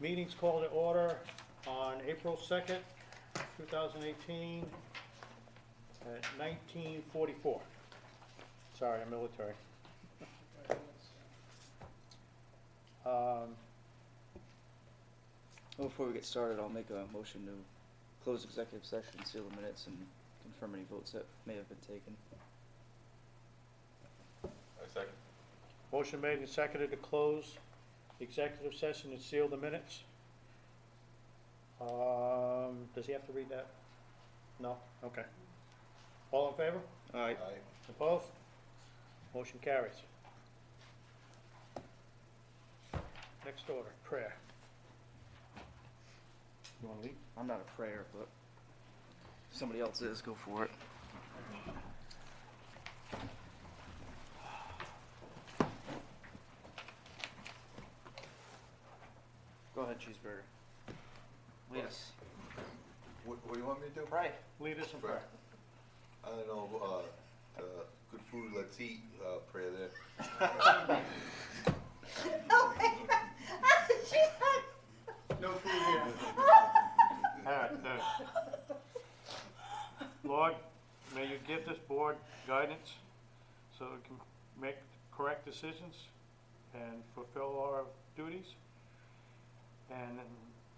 Meeting's called to order on April 2nd, 2018 at 19:44. Sorry, I'm military. Well, before we get started, I'll make a motion to close executive session, seal the minutes, and confirm any votes that may have been taken. I second. Motion made and seconded to close the executive session and seal the minutes. Does he have to read that? No? Okay. All in favor? Aye. Aye. Opposed? Motion carries. Next order, prayer. You want to lead? I'm not a prayer, but if somebody else is, go for it. Go ahead, Cheeseburger. Lead us. What do you want me to do? Pray. Lead us in prayer. I don't know, good food, let's eat, prayer there. No food here. All right, Lord, may you give this board guidance so it can make correct decisions and fulfill our duties. And then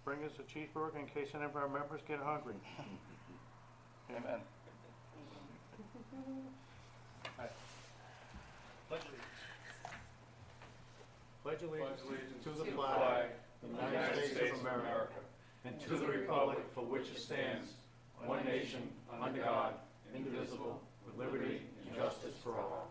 bring us a cheeseburger in case any of our members get hungry. Amen. Right. Pledge allegiance to the flag of the United States of America and to the republic for which it stands, one nation, under God, indivisible, with liberty and justice for all.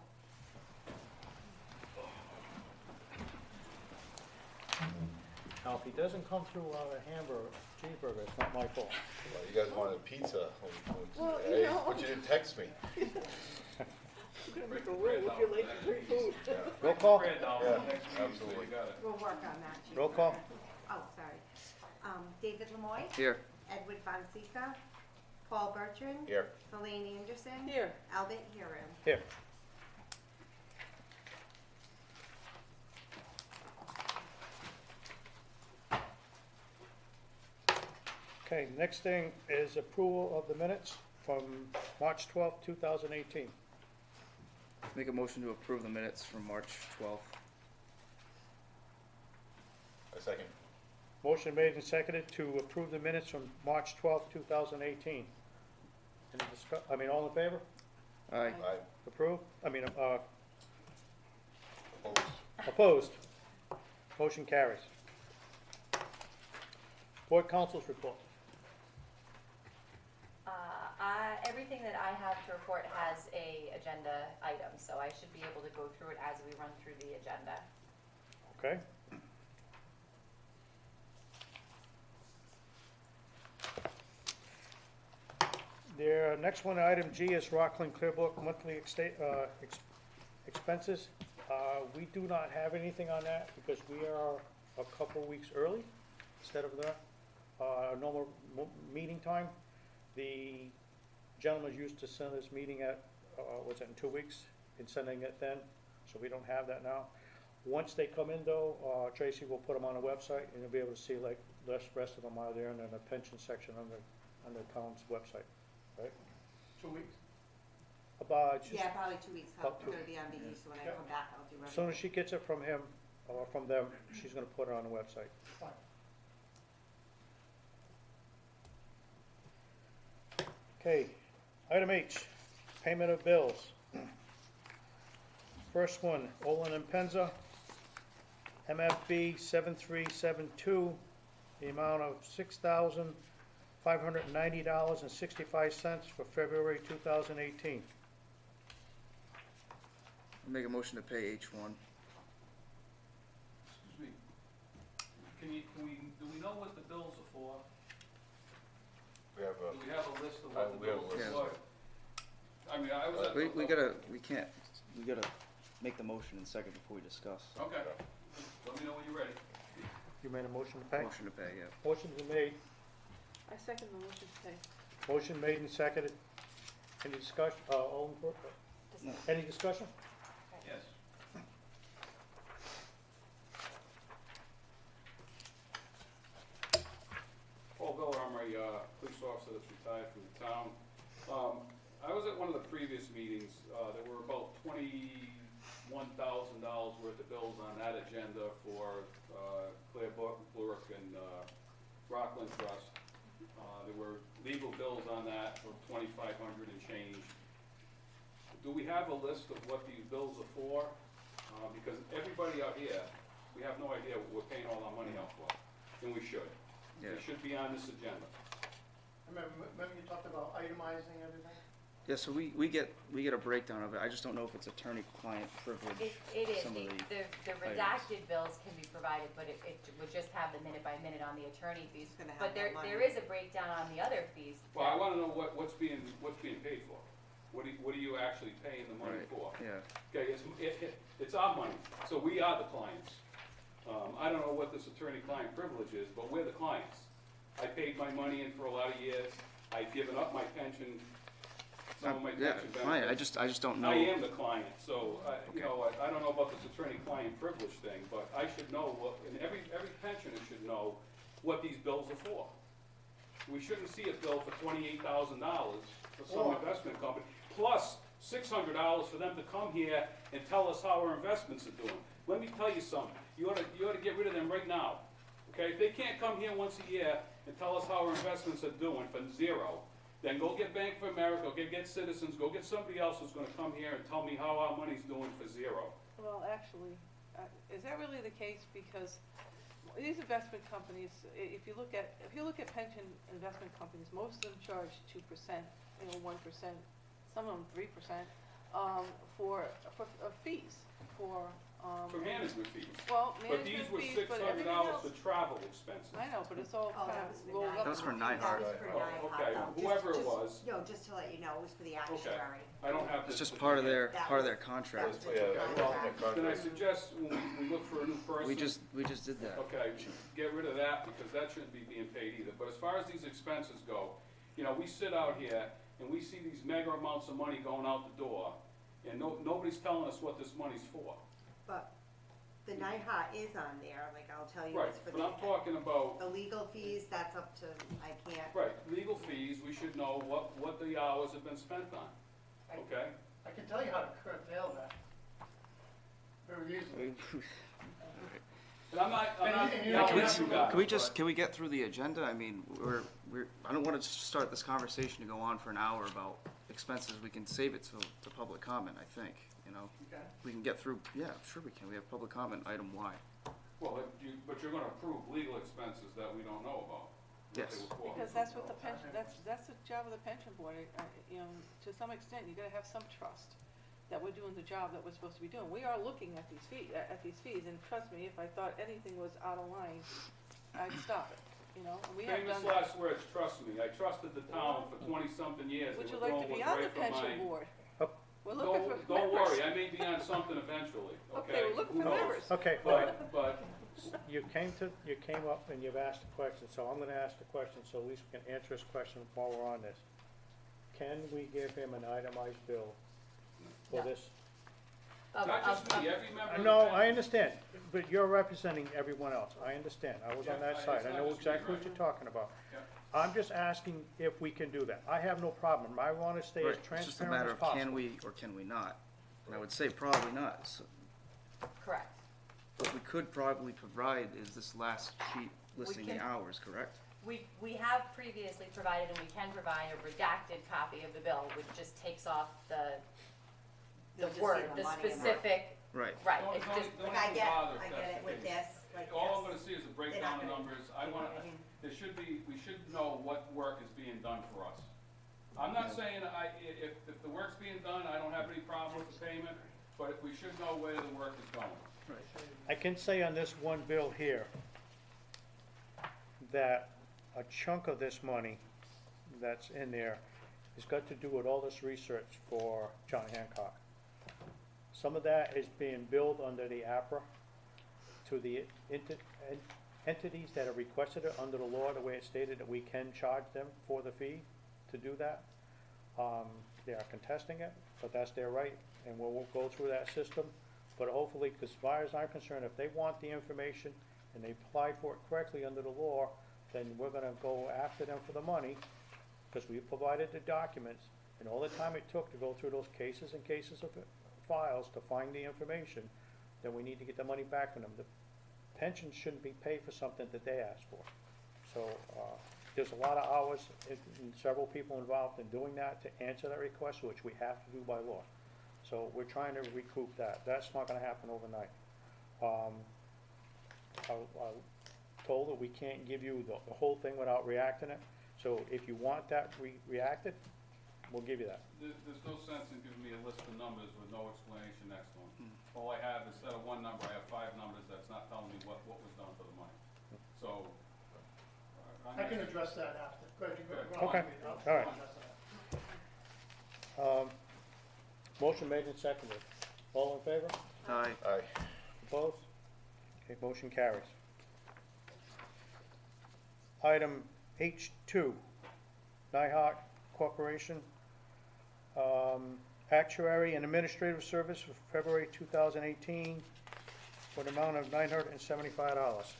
Now, if he doesn't come through a hamburger, cheeseburger, it's not my fault. Well, you guys wanted pizza. Well, Hey, you know. but you didn't text me. I'm gonna make a rule if you're late for free food. Roll call? Yeah, absolutely. We'll work on that, Chief. Roll call? Oh, sorry. David Lemoy, Here. Edward Fonseca, Paul Bertrand, Here. Elaine Anderson, Here. Albert Huron. Here. Okay, next thing is approval of the minutes from March 12th, 2018. Make a motion to approve the minutes from March 12th. I second. Motion made and seconded to approve the minutes from March 12th, 2018. Any all in favor? Aye. Aye. Approve? Opposed. Opposed? Motion carries. Board council's report. Everything that I have to report has a agenda item, so I should be able to go through it as we run through the agenda. Okay. Their next one, item G, is Rockland Clearbrook monthly expenses. We do not have anything on that because we are a couple weeks early instead of the normal meeting time. The gentleman used to send this meeting at, what's it, in 2 weeks, in sending it then, so we don't have that now. Once they come in though, Tracy will put them on the website and you'll be able to see like the rest of them are there and then the pension section on the town's website, right? 2 weeks. Yeah, probably 2 weeks. I'm About two. gonna be on VE, so when I Yeah. come back, I'll do As everything. soon as she gets it from him, or from them, she's gonna put it on the website. Fine. Okay, item H, payment of bills. First one, Olin and Penza, MFB 7372, the amount of $6,590.65 for February 2018. Make a motion to pay H1. Excuse me. Do we know what the bills are for? We have Do we have a list of what the we have a bills list. are for? I mean, I was at We the. gotta make the motion in second before we discuss. Okay, let me know when you're ready. You made a motion to pay? Motion to pay, yeah. Motion's been made, I second the motion to pay. motion made and seconded. Any discussion, any discussion? Yes. officer that's retired from the town. I was at one of the previous meetings, there were about $21,000 worth of bills on that agenda for, Claire Burke and, Rockland Trust. There were legal bills on that for $2,500 and change. Do we have a list of what these bills are for? Because everybody out here, we have no idea what we're paying all our money out for, and we should. Yeah. It should be on this agenda. Remember you talked about itemizing everything? Yeah, so we get a breakdown of it. I just don't know if it's attorney-client privilege. It is, some of the redacted bills can be provided, but it would just have the minute by minute on the attorney fees. It's gonna have But there the money. is a breakdown on the other fees. Well, I wanna know what's being paid for. What are you actually paying the money Right, for? yeah. Okay, it's our money, so we are the clients. I don't know what this attorney-client privilege is, but we're the clients. I paid my money in for a lot of years, I've given up my pension, some of my Yeah, pension fine, benefits. I just don't know. I am the client, so, you know, I don't know about this attorney-client privilege thing, but I should know what, and every pensioner should know what these bills are for. We shouldn't see a bill for $28,000 for some investment company, plus $600 for them to come here and tell us how our investments are doing. Let me tell you something, you ought to get rid of them right now, okay? If they can't come here once a year and tell us how our investments are doing for zero, then go get Bank of America, go get Citizens, go get somebody else who's gonna come here and tell me how our money's doing for zero. Well, actually, is that really the case? Because these investment companies, if you look at pension investment companies, most of them charge 2%, 1%, some of them 3%, for fees, For management fees. well, But these management were fees, $600 but everything else. for travel expenses. I know, but it's all Oh, kind that of was for rolled up. That was for That NIHOD. was for Oh, NIHOD, okay, though. whoever it Just- was. No, just to let you know, it was for the actuary. I don't have It's this. just part of their That contract. That was Yeah, the well, contract. Then I suggest when we look for a new person. We just did that. Okay, get rid of that because that shouldn't be being paid either. But as far as these expenses go, you know, we sit out here and we see these mega amounts of money going out the door and nobody's telling us what this money's for. But the NIHOT is on there, like I'll tell you, Right, it's for but I'm talking about, the legal fees, that's up to, I can't. right, legal fees, we should know what the hours have been spent on, okay? I can tell you how to curtail that. Very easily. And I'm not And you yelling don't at have you to- guys, Can we get through the agenda? I mean, I don't wanna start this conversation to go on for an hour about expenses. We can save it to public comment, I think, you know? Okay. We can get through, yeah, sure we can. We have public comment, item Y. well, but you're gonna approve legal expenses that we don't know about. what they Yes. were for. Because that's what the pension, that's the job of the pension board, you know, to some extent, you gotta have some trust that we're doing the job that we're supposed to be doing. We are looking at these fees, and trust me, if I thought anything was out of line, I'd stop it, you know, and we have Famous done that. last words, trust me, I trusted the town for 20-something years. Would They you were like to throwing be what's on the right for pension mine. board? Oh. We're looking for members. Don't worry, I may be on something eventually, okay? Okay, we're looking Who for knows? members. Okay, well, But, you came up and you've asked a question, so I'm gonna ask the question, so at least we can answer his question while we're on this. Can we give him an itemized bill for No. this? not just me, every member of the No, I pension- understand, but you're representing everyone else, I understand, I was on Yeah, that side, it's I not know just me, exactly what right? you're talking about. Yeah. I'm just asking if we can do that, I have no problem, I wanna stay Right, as it's just a transparent matter as of possible. can we or can we not? And I would say probably not. So Correct. what we could probably provide is this last sheet listing the can- hours, correct? We have previously provided, and we can provide a redacted copy of the bill, which just takes off the You'll just word, see the the money amount. specific, Right. right, Don't- it's don't- just, don't Like I even get, bother if I that's get the it with case. this, like All I'm this. gonna see is a They're breakdown not of gonna numbers, give everything. we should know what work is being done for us. I'm not saying if the work's being done, I don't have any problem with the payment, but we should know where the work is going. I can say on this one bill here, that a chunk of this money that's in there has got to do with all this research for John Hancock. Some of that is being billed under the APRA to the entities that have requested it under the law, the way it's stated that we can charge them for the fee to do that. They are contesting it, but that's their right, and we'll go through that system. But hopefully, as far as I'm concerned, if they want the information and they applied for it correctly under the law, then we're gonna go after them for the money because we provided the documents, and all the time it took to go through those cases and cases of files to find the information, then we need to get the money back from them. The pension shouldn't be paid for something that they asked for. So, there's a lot of hours and several people involved in doing that to answer that request, which we have to do by law. So we're trying to recoup that. That's not gonna happen overnight. I told that we can't give you the whole thing without reacting it. So if you want that reacted, we'll give you that. There's no sense in giving me a list of numbers with no explanation next to them. All I have, instead of one number, I have 5 numbers that's not telling me what was done for the money. So, I can address that after. Go ahead, you go on. Okay. I'll All right. address that. Motion made and seconded. All in favor? Aye. Aye. Opposed? Okay, motion carries. Item H2, Nyhawk Corporation, actuary and administrative service for February 2018 for an amount of $975.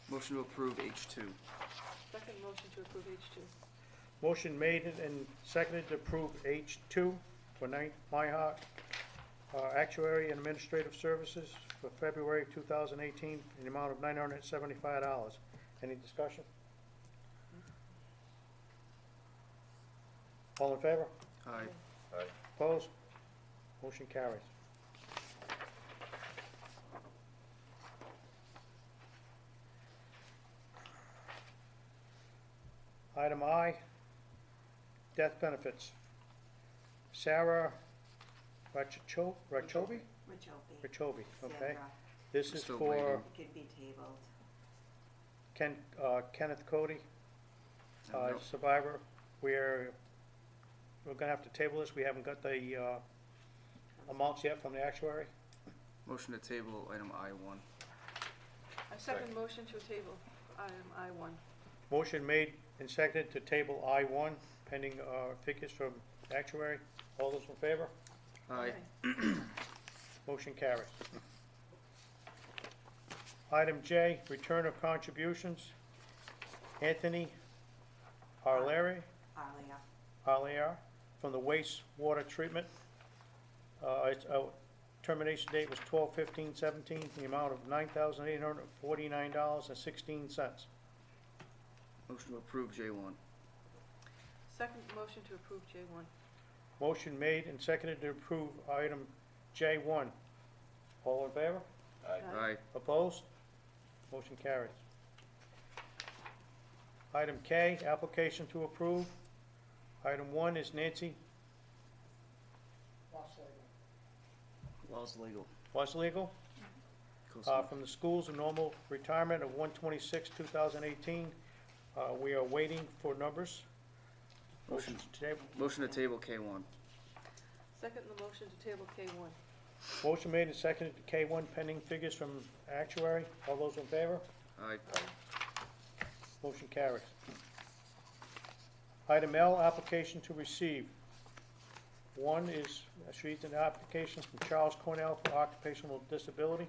Motion to approve H2. Second motion to approve H2. Motion made and seconded to approve H2 for Nyhawk actuary and administrative services for February 2018 in the amount of $975. Any discussion? All in favor? Aye. Aye. Opposed? Motion carries. Item I, death benefits. Sarah Rachobi? Richobi. Rachobi, okay. Sandra, This We're is still for waiting. it could be tabled. Kenneth Cody, No. survivor. We're gonna have to table this. We haven't got the amounts yet from the actuary. Motion to table item I1. A second motion to table item I1. Motion made and seconded to table I1 pending figures from actuary. All those in favor? Aye. Motion carries. Item J, return of contributions. Anthony Arleri, Arlia. from the wastewater treatment. Termination date was 12/15/17, the amount of $9,849.16. Motion to approve J1. Second motion to approve J1. Motion made and seconded to approve item J1. All in favor? Aye. Aye. Opposed? Motion carries. Item K, application to approve. Item 1 is Nancy Law's legal. was legal, Close enough. from the schools, a normal retirement of 1/26/2018. We are waiting for numbers. Motion. to table. Motion to table K1. Second the motion to table K1. Motion made and seconded to K1 pending figures from actuary. All those in favor? Aye. Motion carries. Item L, application to receive. 1 is, she's an application from Charles Cornell for occupational disability.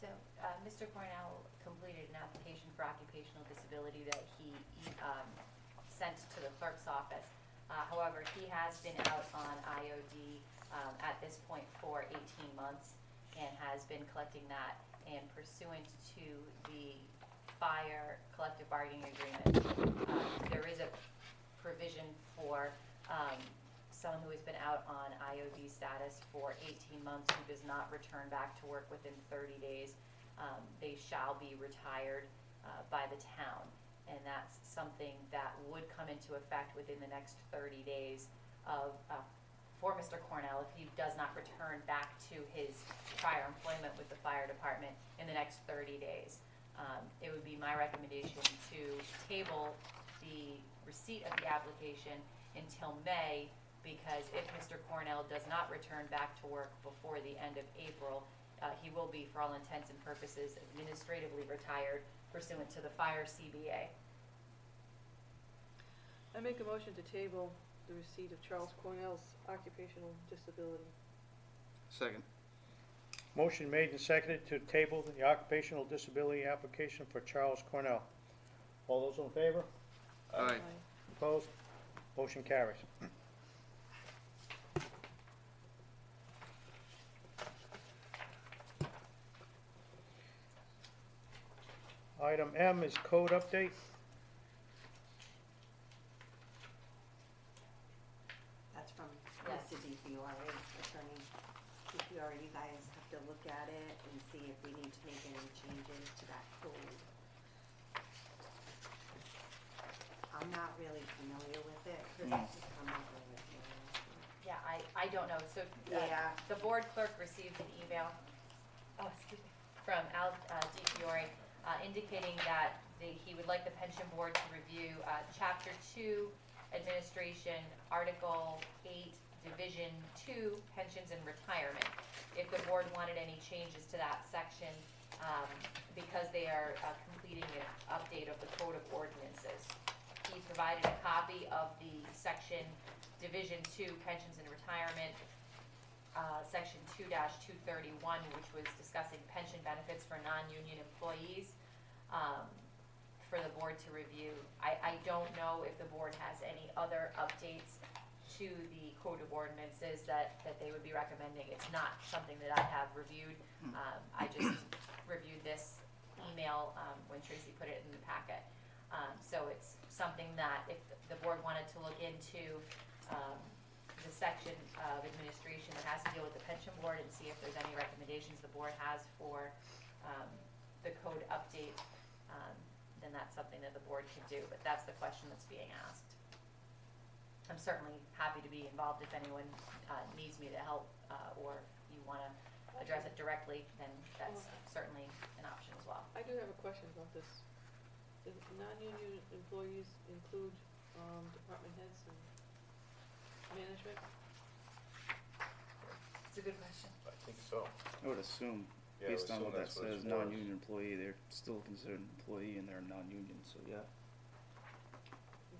So, Mr. Cornell completed an application for occupational disability that he sent to the clerk's office. However, he has been out on IOD at this point for 18 months and has been collecting that, and pursuant to the fire collective bargaining agreement, there is a provision for someone who has been out on IOD status for 18 months who does not return back to work within 30 days. They shall be retired by the town, and that's something that would come into effect within the next 30 days of for Mr. Cornell if he does not return back to his prior employment with the fire department in the next 30 days. It would be my recommendation to table the receipt of the application until May, because if Mr. Cornell does not return back to work before the end of April, he will be, for all intents and purposes, administratively retired pursuant to the fire CBA. I make a motion to table the receipt of Charles Cornell's occupational disability. Second. Motion made and seconded to table the occupational disability application for Charles Cornell. All those in favor? Aye. Opposed? Motion carries. Item M is code update. That's from Yes. Mr. DiFiore, attorney. DiFiore, you guys have to look at it and see if we need to make any changes to that code. I'm not really familiar with it, Chris, I'm not really familiar. Yeah, I don't know, so, Yeah. the board clerk received an email, from Al, DiFiore, indicating that he would like the pension board to review, chapter 2, administration, article 8, division 2, pensions and retirement. If the board wanted any changes to that section, because they are, completing an update of the code of ordinances. He provided a copy of the section Division 2, Pensions and Retirement, Section 2-231, which was discussing pension benefits for non-union employees, for the board to review. I don't know if the board has any other updates to the code of ordinances that they would be recommending. It's not something that I have reviewed. I just reviewed this email when Tracy put it in the packet. So it's something that if the board wanted to look into, the section of administration that has to deal with the pension board and see if there's any recommendations the board has for, the code update, then that's something that the board can do, but that's the question that's being asked. I'm certainly happy to be involved if anyone, needs me to help, or if you wanna address it directly, then that's certainly an option as well. I do have a question about this. Does non-union employees include, department heads and management? It's a good question. I think so. I would assume, Yeah, I would based on assume what that that's what it's says, for. non-union employee, they're still considered an employee and they're non-union, so yeah.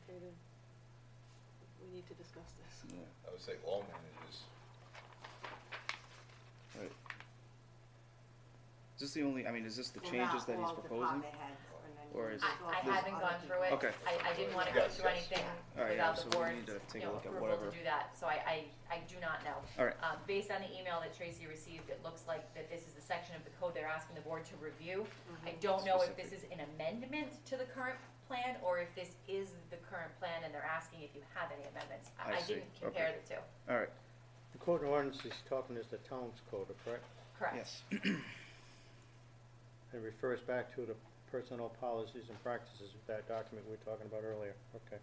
Okay, then, we need to discuss this. Yeah, I would say all managers. right. Is this the only, I mean, is this the Well, changes not that he's all proposing? department heads, and then Or is- I also haven't other gone through it. Okay. I didn't wanna go Yes, through yes. anything All right, yeah, without so the we board's, need to take a you know, look at approval whatever. to do that, so I do not know. All right. Based on the email that Tracy received, it looks like that this is the section of the code they're asking the board to review. I don't know if this is an amendment to the current plan, or if this is the current plan and they're asking if you have any amendments. I I see. didn't compare Okay. the two. All right, The code of ordinance he's talking is the town's code, correct? Correct. yes. It refers back to the personnel policies and practices of that document we were talking about earlier. Okay.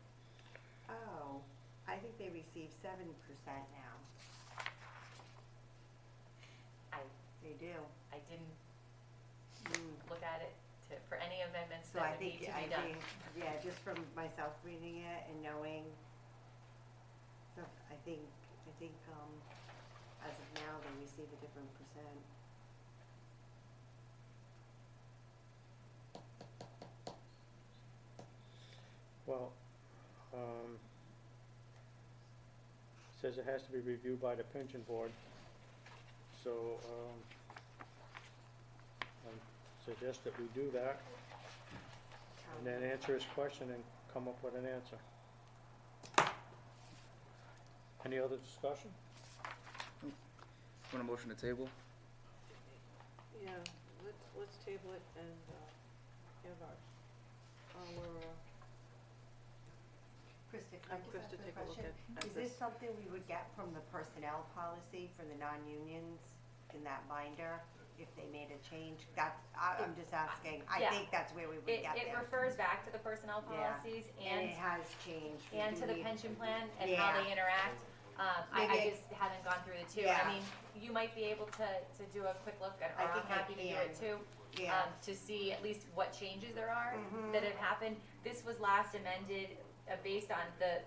Oh, I think they receive 7% now. They do. I didn't Mm. look at it for any amendments So that I would need think, to be done. yeah, just from myself reading it and knowing, so I think, as of now, they receive a different percent. Well, says it has to be reviewed by the pension board. So, I suggest that we do that and then answer his question and come up with an answer. Any other discussion? Want a motion to table? Yeah, let's table it and, have our, Krista, can I I'm just Krista, ask a take a look question? at Is this something we would get from the personnel policy for the non-unions in that binder, if they made a change? I'm just asking, I Yeah. think that's where we would It get it there. refers back to the personnel Yeah. policies And and it has changed. We and do to the need- pension plan and how Yeah. they interact. I Maybe- just haven't gone through the two. Yeah. I mean, you might be able to do a quick look, or I I'm think I happy to do it can. too. Yeah. To see at least what changes there are Mhm. that have happened. This was last amended based on the,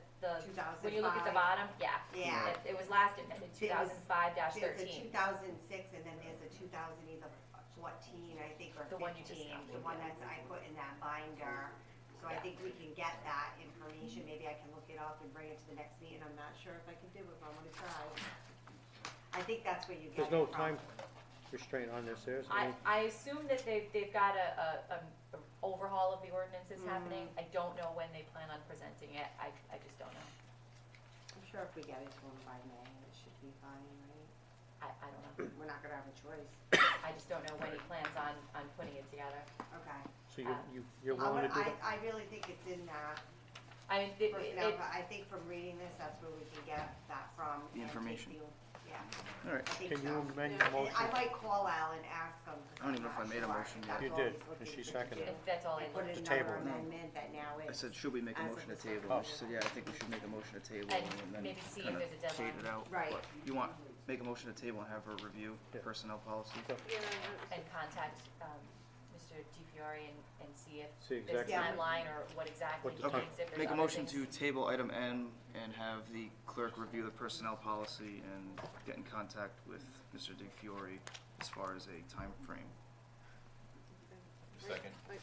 when you look at the 2005. bottom, yeah. Yeah. It was last amended, There was- 2005-13. There's a 2006 and then there's a 2014, I think, or The one you just 15, got, the one yeah. that's, I put in that binder. So I Yeah. think we can get that information, maybe I can look it up and bring it to the next meeting, I'm not sure if I can do it, but I'm gonna try. I think that's where you get it There's no from. time, restraint on this, there's I assume that they've got a overhaul of the ordinances happening. I don't know when they plan on presenting it. I just don't know. I'm sure if we get it to them by May, it should be fine, right? I don't know. We're not gonna have a choice. I just don't know when he plans on putting it together. Okay. So you're willing to do that? I really think it's in that I mean, personnel, but I think from reading this, that's where we can get that from. The and take information. Yeah, All right. I think Can you so. amend Yeah. your motion? I might call Al and ask him. 'Cause I don't even I'm know if I not made a sure. motion yet. That's You all did, he's and looking she to seconded do. it. that's all I I put looked in To table. another amendment that now I is. said, should we make a As of motion to the table? second. And she said, yeah, I think we should make a motion to table And and then maybe see if kind of there's a deadline. fade it out. Right. But you want, make a motion to table and have her review Yeah. personnel policy? Yeah, And contact Mr. DiFiore and see if See there's exactly. a timeline or what exactly What he the Okay, thinks, if there's make a other motion to things. table item N and have the clerk review the personnel policy and get in contact with Mr. DeFiore as far as a time frame. Second. I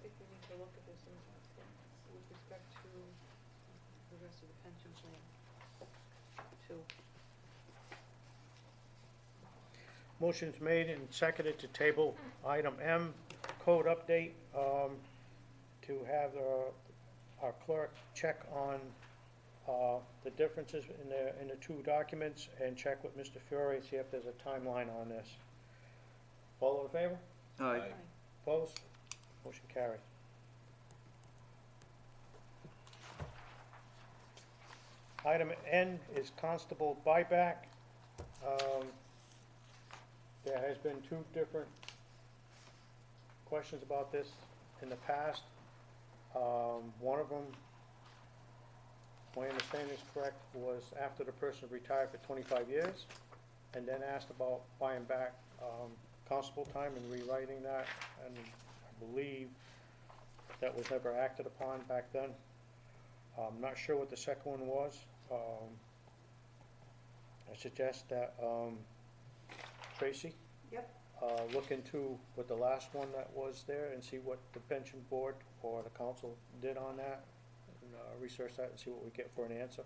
think we need to look at this with respect to the rest of the pension plan, too. Motion's made and seconded to table item M, code update, to have our clerk check on the differences in the two documents and check with Mr. Fiore, see if there's a timeline on this. All in favor? Aye. Opposed? Motion carried. Item N is constable buyback. There has been two different questions about this in the past. One of them, if my understanding is correct, was after the person retired for 25 years, and then asked about buying back constable time and rewriting that, and I believe that was never acted upon back then. I'm not sure what the second one was. I suggest that Tracy Yep. look into what the last one that was there and see what the pension board or the council did on that, and research that and see what we get for an answer.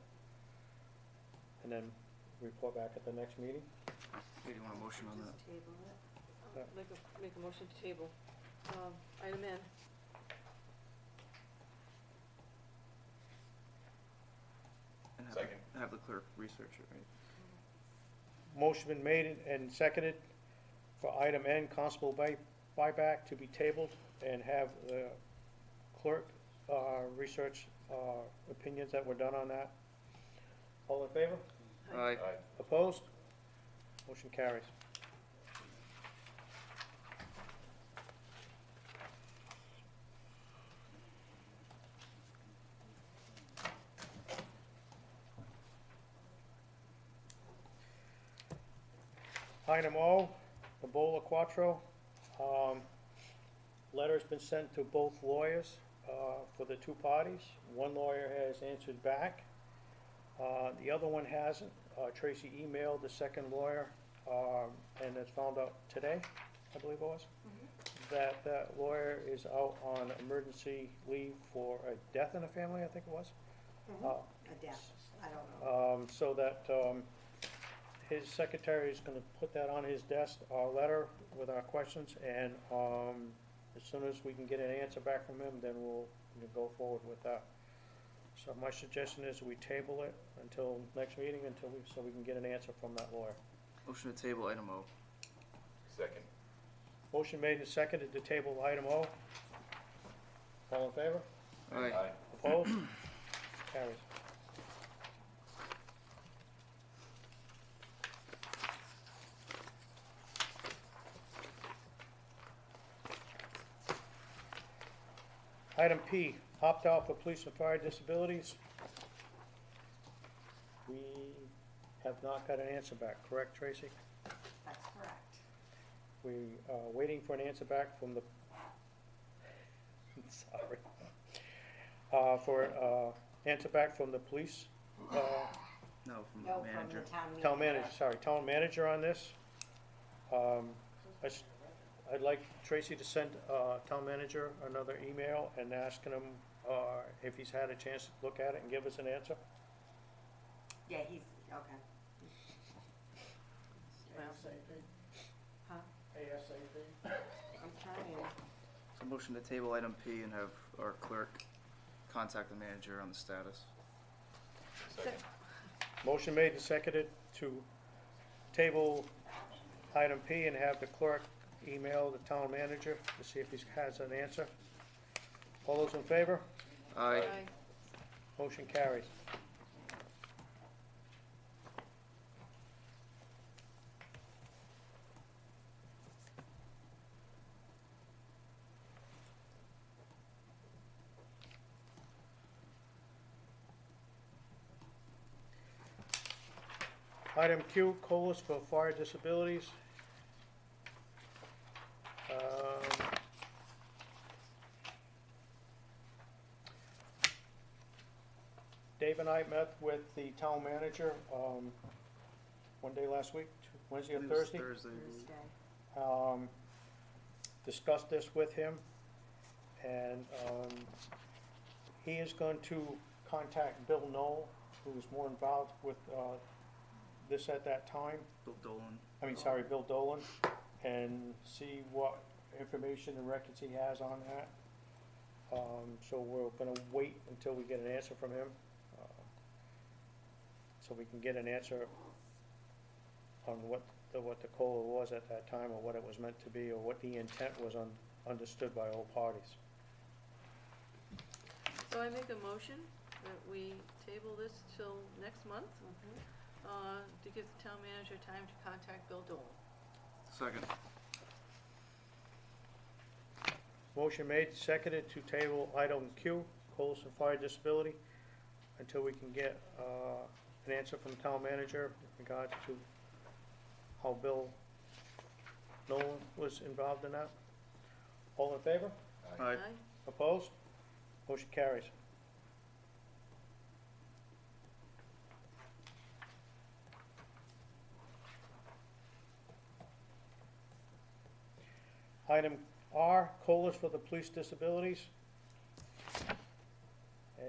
And then report back at the next meeting. Do you want a motion on that? Just table it. Make a motion to table. Item N. And have- Second. Have the clerk research it, right? Motion been made and seconded for item N, constable buyback to be tabled, and have the clerk research opinions that were done on that. All in favor? Aye. Opposed? Motion carries. Item O, Ebola Quattro. Letter's been sent to both lawyers for the two parties. One lawyer has answered back. The other one hasn't. Tracy emailed the second lawyer, and has found out today, I believe it was, that that lawyer is out on emergency leave for a death in the family, I think it was. A death, I don't know. So that his secretary is gonna put that on his desk, our letter with our questions, and as soon as we can get an answer back from him, then we'll go forward with that. So my suggestion is we table it until next meeting, so we can get an answer from that lawyer. Motion to table item O. Second. Motion made and seconded to table item O. All in favor? Aye. Opposed? Carries. Item P, opt-out for police and fire disabilities. We have not got an answer back, correct, Tracy? That's correct. We are waiting for an answer back from the, sorry. Answer back from the police, No, from No, the from the manager. town town manager on this. I'd like Tracy to send, town manager another email and asking him, if he's had a chance to look at it and give us an answer. Yeah, he's, okay. ASAP, Huh? ASAP. I'm trying. So motion to table item P and have our clerk contact the manager on the status. Second. Motion made and seconded to table item P and have the clerk email the town manager to see if he has an answer. All those in favor? Aye. Motion carries. Item Q, COLAs for fire disabilities. Dave and I met with the town manager, one day last week, Wednesday or I believe it was Thursday. Thursday. I believe. Thursday. Discussed this with him, and he is going to contact Bill Knoll, who was more involved with this at that time. Bill Dolan. Bill Dolan, and see what information and records he has on that. So we're gonna wait until we get an answer from him, so we can get an answer on what the COLA was at that time, or what it was meant to be, or what the intent was understood by all parties. So I make a motion that we table this till next month, to give the town manager time to contact Bill Dolan. Second. Motion made, seconded to table item Q, COLAs and fire disability, until we can get an answer from the town manager in regards to how Bill Nolan was involved in that. All in favor? Aye. Opposed? Motion carries. Item R, COLAs for the police disabilities. And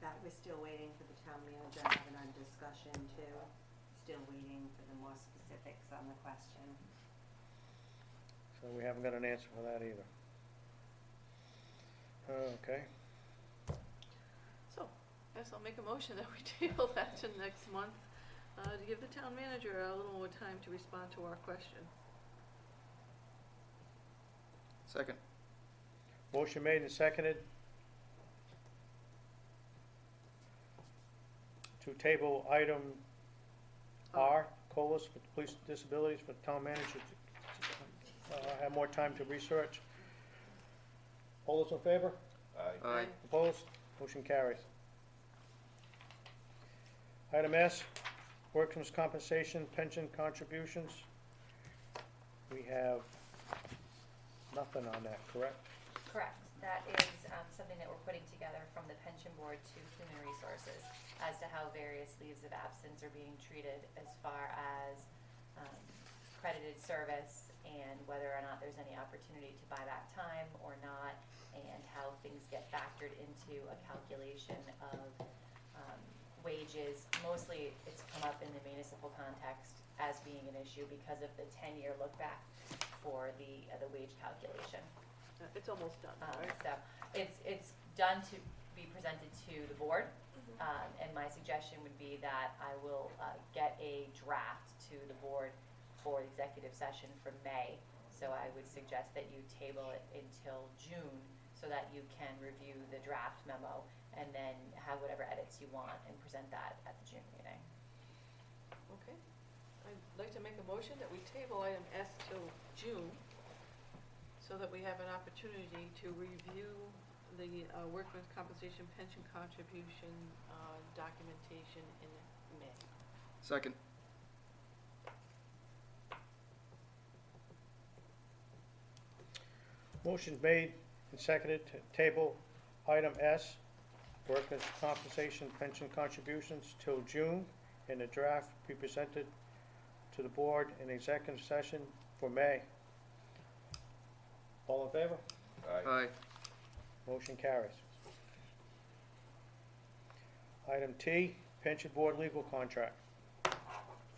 That we're still waiting for the town manager having our discussion too. Still waiting for the more specifics on the question. so we haven't got an answer for that either. Okay. So, guess I'll make a motion that we table that to next month, to give the town manager a little more time to respond to our question. Second. Motion made and seconded to table item R, COLAs for police disabilities for town manager to have more time to research. All those in favor? Aye. Aye. Opposed? Motion carries. Item S, workers' compensation pension contributions. We have nothing on that, correct? Correct. That is something that we're putting together from the pension board to human resources as to how various leaves of absence are being treated as far as credited service and whether or not there's any opportunity to buy back time or not, and how things get factored into a calculation of wages. Mostly it's come up in the municipal context as being an issue because of the 10-year look back for the wage calculation. It's almost done, right? So it's done to be presented to the board, and my suggestion would be that I will get a draft to the board for executive session for May. So I would suggest that you table it until June so that you can review the draft memo and then have whatever edits you want and present that at the June meeting. Okay. I'd like to make a motion that we table item S till June, so that we have an opportunity to review the workman's compensation pension contribution documentation in May. Second. Motion made and seconded to table item S, workers' compensation pension contributions till June, and the draft be presented to the board in executive session for May. All in favor? Aye. Motion carries. Item T, pension board legal contract.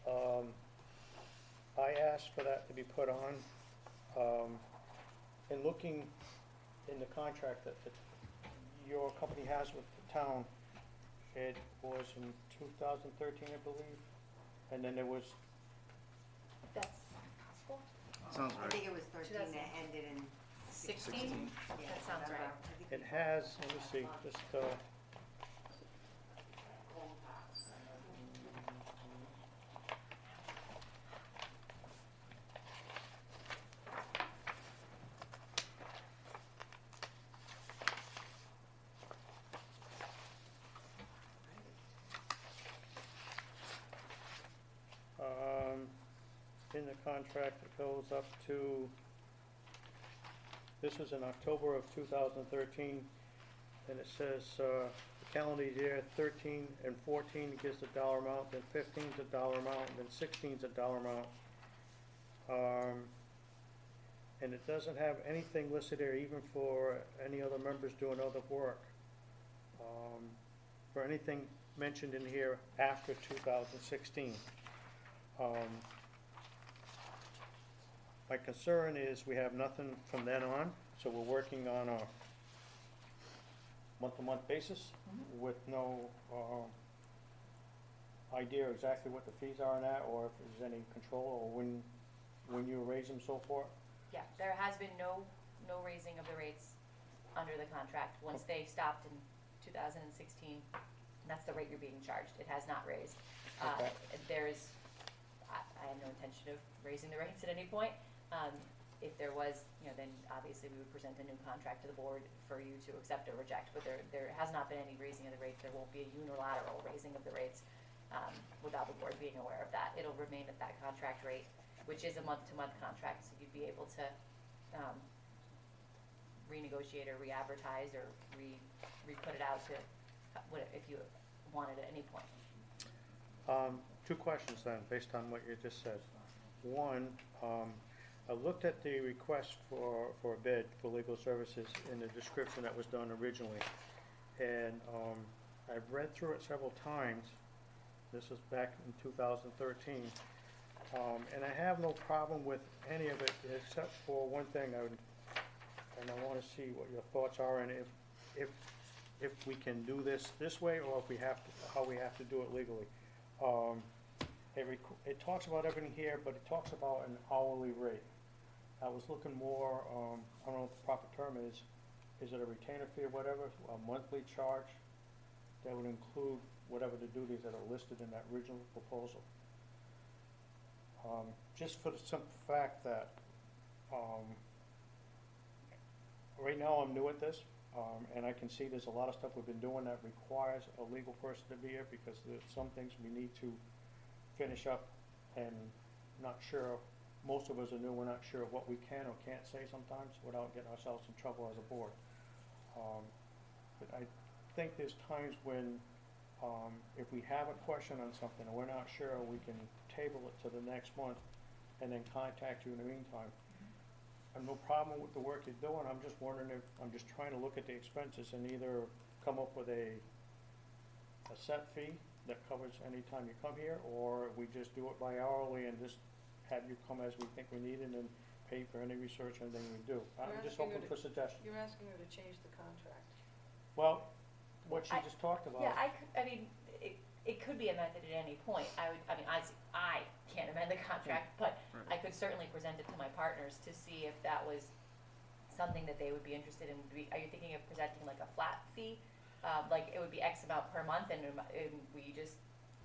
I asked for that to be put on. In looking in the contract that your company has with the town, it was in 2013, I believe, and then there was, That's possible. Sounds I right. think it was 13 that 2000. ended in. 16? Yeah, That sounds November. right. I think it has, let me see, just, in the contract, it goes up to, this was in October of 2013, and it says, calendar year 13 and 14 gives the dollar amount, then 15's a dollar amount, then 16's a dollar amount. And it doesn't have anything listed there, even for any other members doing other work. For anything mentioned in here after 2016. My concern is we have nothing from then on, so we're working on a month-to-month basis with no idea exactly what the fees are on that, or if there's any control, or when you raise them, so forth. Yeah, there has been no raising of the rates under the contract. Once they stopped in 2016, that's the rate you're being charged. It has not raised. Okay. I have no intention of raising the rates at any point. If there was, then obviously we would present a new contract to the board for you to accept or reject, but there has not been any raising of the rates. There won't be a unilateral raising of the rates, without the board being aware of that. It'll remain at that contract rate, which is a month-to-month contract, so you'd be able to, renegotiate or re-advertise or re-put it out to, if you wanted at any point. Two questions then, based on what you just said. One, I looked at the request for a bid for legal services in the description that was done originally. And I've read through it several times. This was back in 2013. And I have no problem with any of it except for one thing. And I want to see what your thoughts are, and if we can do this way, or if we have to, how we have to do it legally. It talks about everything here, but it talks about an hourly rate. I was looking more, I don't know what the proper term is it a retainer fee or whatever, a monthly charge that would include whatever the duties that are listed in that original proposal? Just for the simple fact that, right now I'm new at this, and I can see there's a lot of stuff we've been doing that requires a legal person to be here, because there's some things we need to finish up, and not sure, most of us are new, we're not sure what we can or can't say sometimes without getting ourselves in trouble as a board. But I think there's times when, if we have a question on something and we're not sure, we can table it to the next month and then contact you in the meantime. I have no problem with the work you're doing. I'm just wondering if, I'm just trying to look at the expenses and either come up with a set fee that covers any time you come here, or we just do it by hourly and just have you come as we think we need, and then pay for any research and anything we do. I'm just asking her open for suggestions. You're asking her to change the contract. Well, what she I- just talked about. Yeah, it could be amended at any point. I can't amend the contract, but Right. I could certainly present it to my partners to see if that was something that they would be interested in. Are you thinking of presenting like a flat fee? Like it would be X amount per month, and we just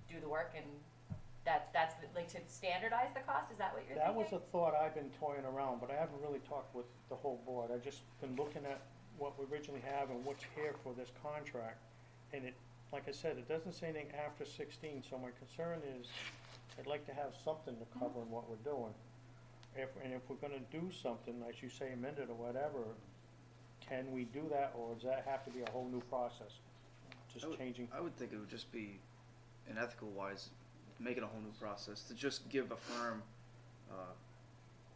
do the work, and that's like to standardize the cost? Is that what you're That thinking? was a thought I've been toying around, but I haven't really talked with the whole board. I've just been looking at what we originally have and what's here for this contract. And it, like I said, it doesn't say anything after 16, so my concern is I'd like to have something to cover in what we're doing. If we're gonna do something, as you say, amend it or whatever, can we do that, or does that have to be a whole new process? Just changing? I would think it would just be, an ethical wise, make it a whole new process, to just give a firm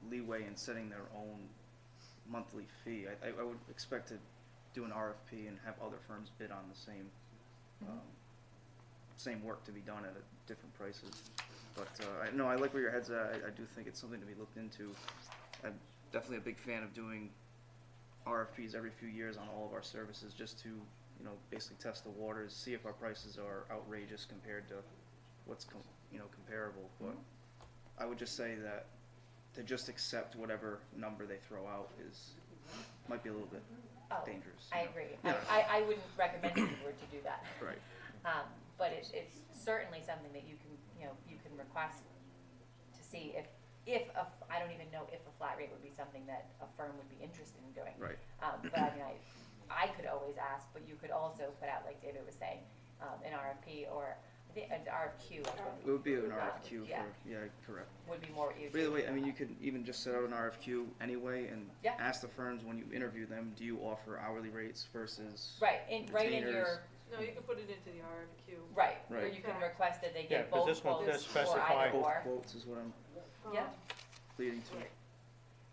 leeway in setting their own monthly fee. I would expect to do an RFP and have other firms bid on the same same work to be done at different prices. But, I like where your head's at. I do think it's something to be looked into. I'm definitely a big fan of doing RFPs every few years on all of our services, just to, basically test the waters, see if our prices are outrageous compared to what's, comparable. But I would just say that to just accept whatever number they throw out might be a little bit dangerous. I agree. Yeah. I wouldn't recommend if you were to do that. Right. But it's certainly something that you can request to see if I don't even know if a flat rate would be something that a firm would be interested in doing. Right. But I mean, I could always ask, but you could also put out, like David was saying, an RFP or I think an RFQ. It would be an RFQ Yeah. correct. Would be more what you But either way, I mean, you could even just set out an RFQ anyway and Yeah. ask the firms when you interview them, do you offer hourly rates versus right in retainers? your No, you can put it into the RFQ. right, or Right. you can request that they Yeah, get 'cause both this one quotes does or specify- either Both or. quotes is what I'm Yeah. leading to.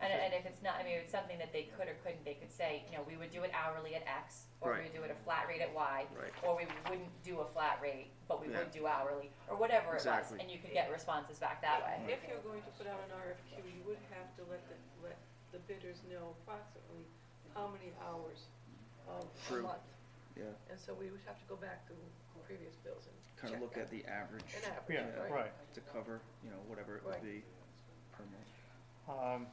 And if it's not, I mean, if it's something that they could or couldn't, they could say, we would do it hourly at X, or we Right. would do it a flat rate at Y, Right. or we wouldn't do a flat rate, but we Yeah. would do hourly, or whatever it was, Exactly. and you could get responses back that way. If you're going to put out an RFQ, you would have to let the bidders know approximately how many hours of a True. month. Yeah, And so we would have to go back through previous bills and kind of check look that. at the average An average, Yeah, right? right. to cover, whatever it would Right. be per month.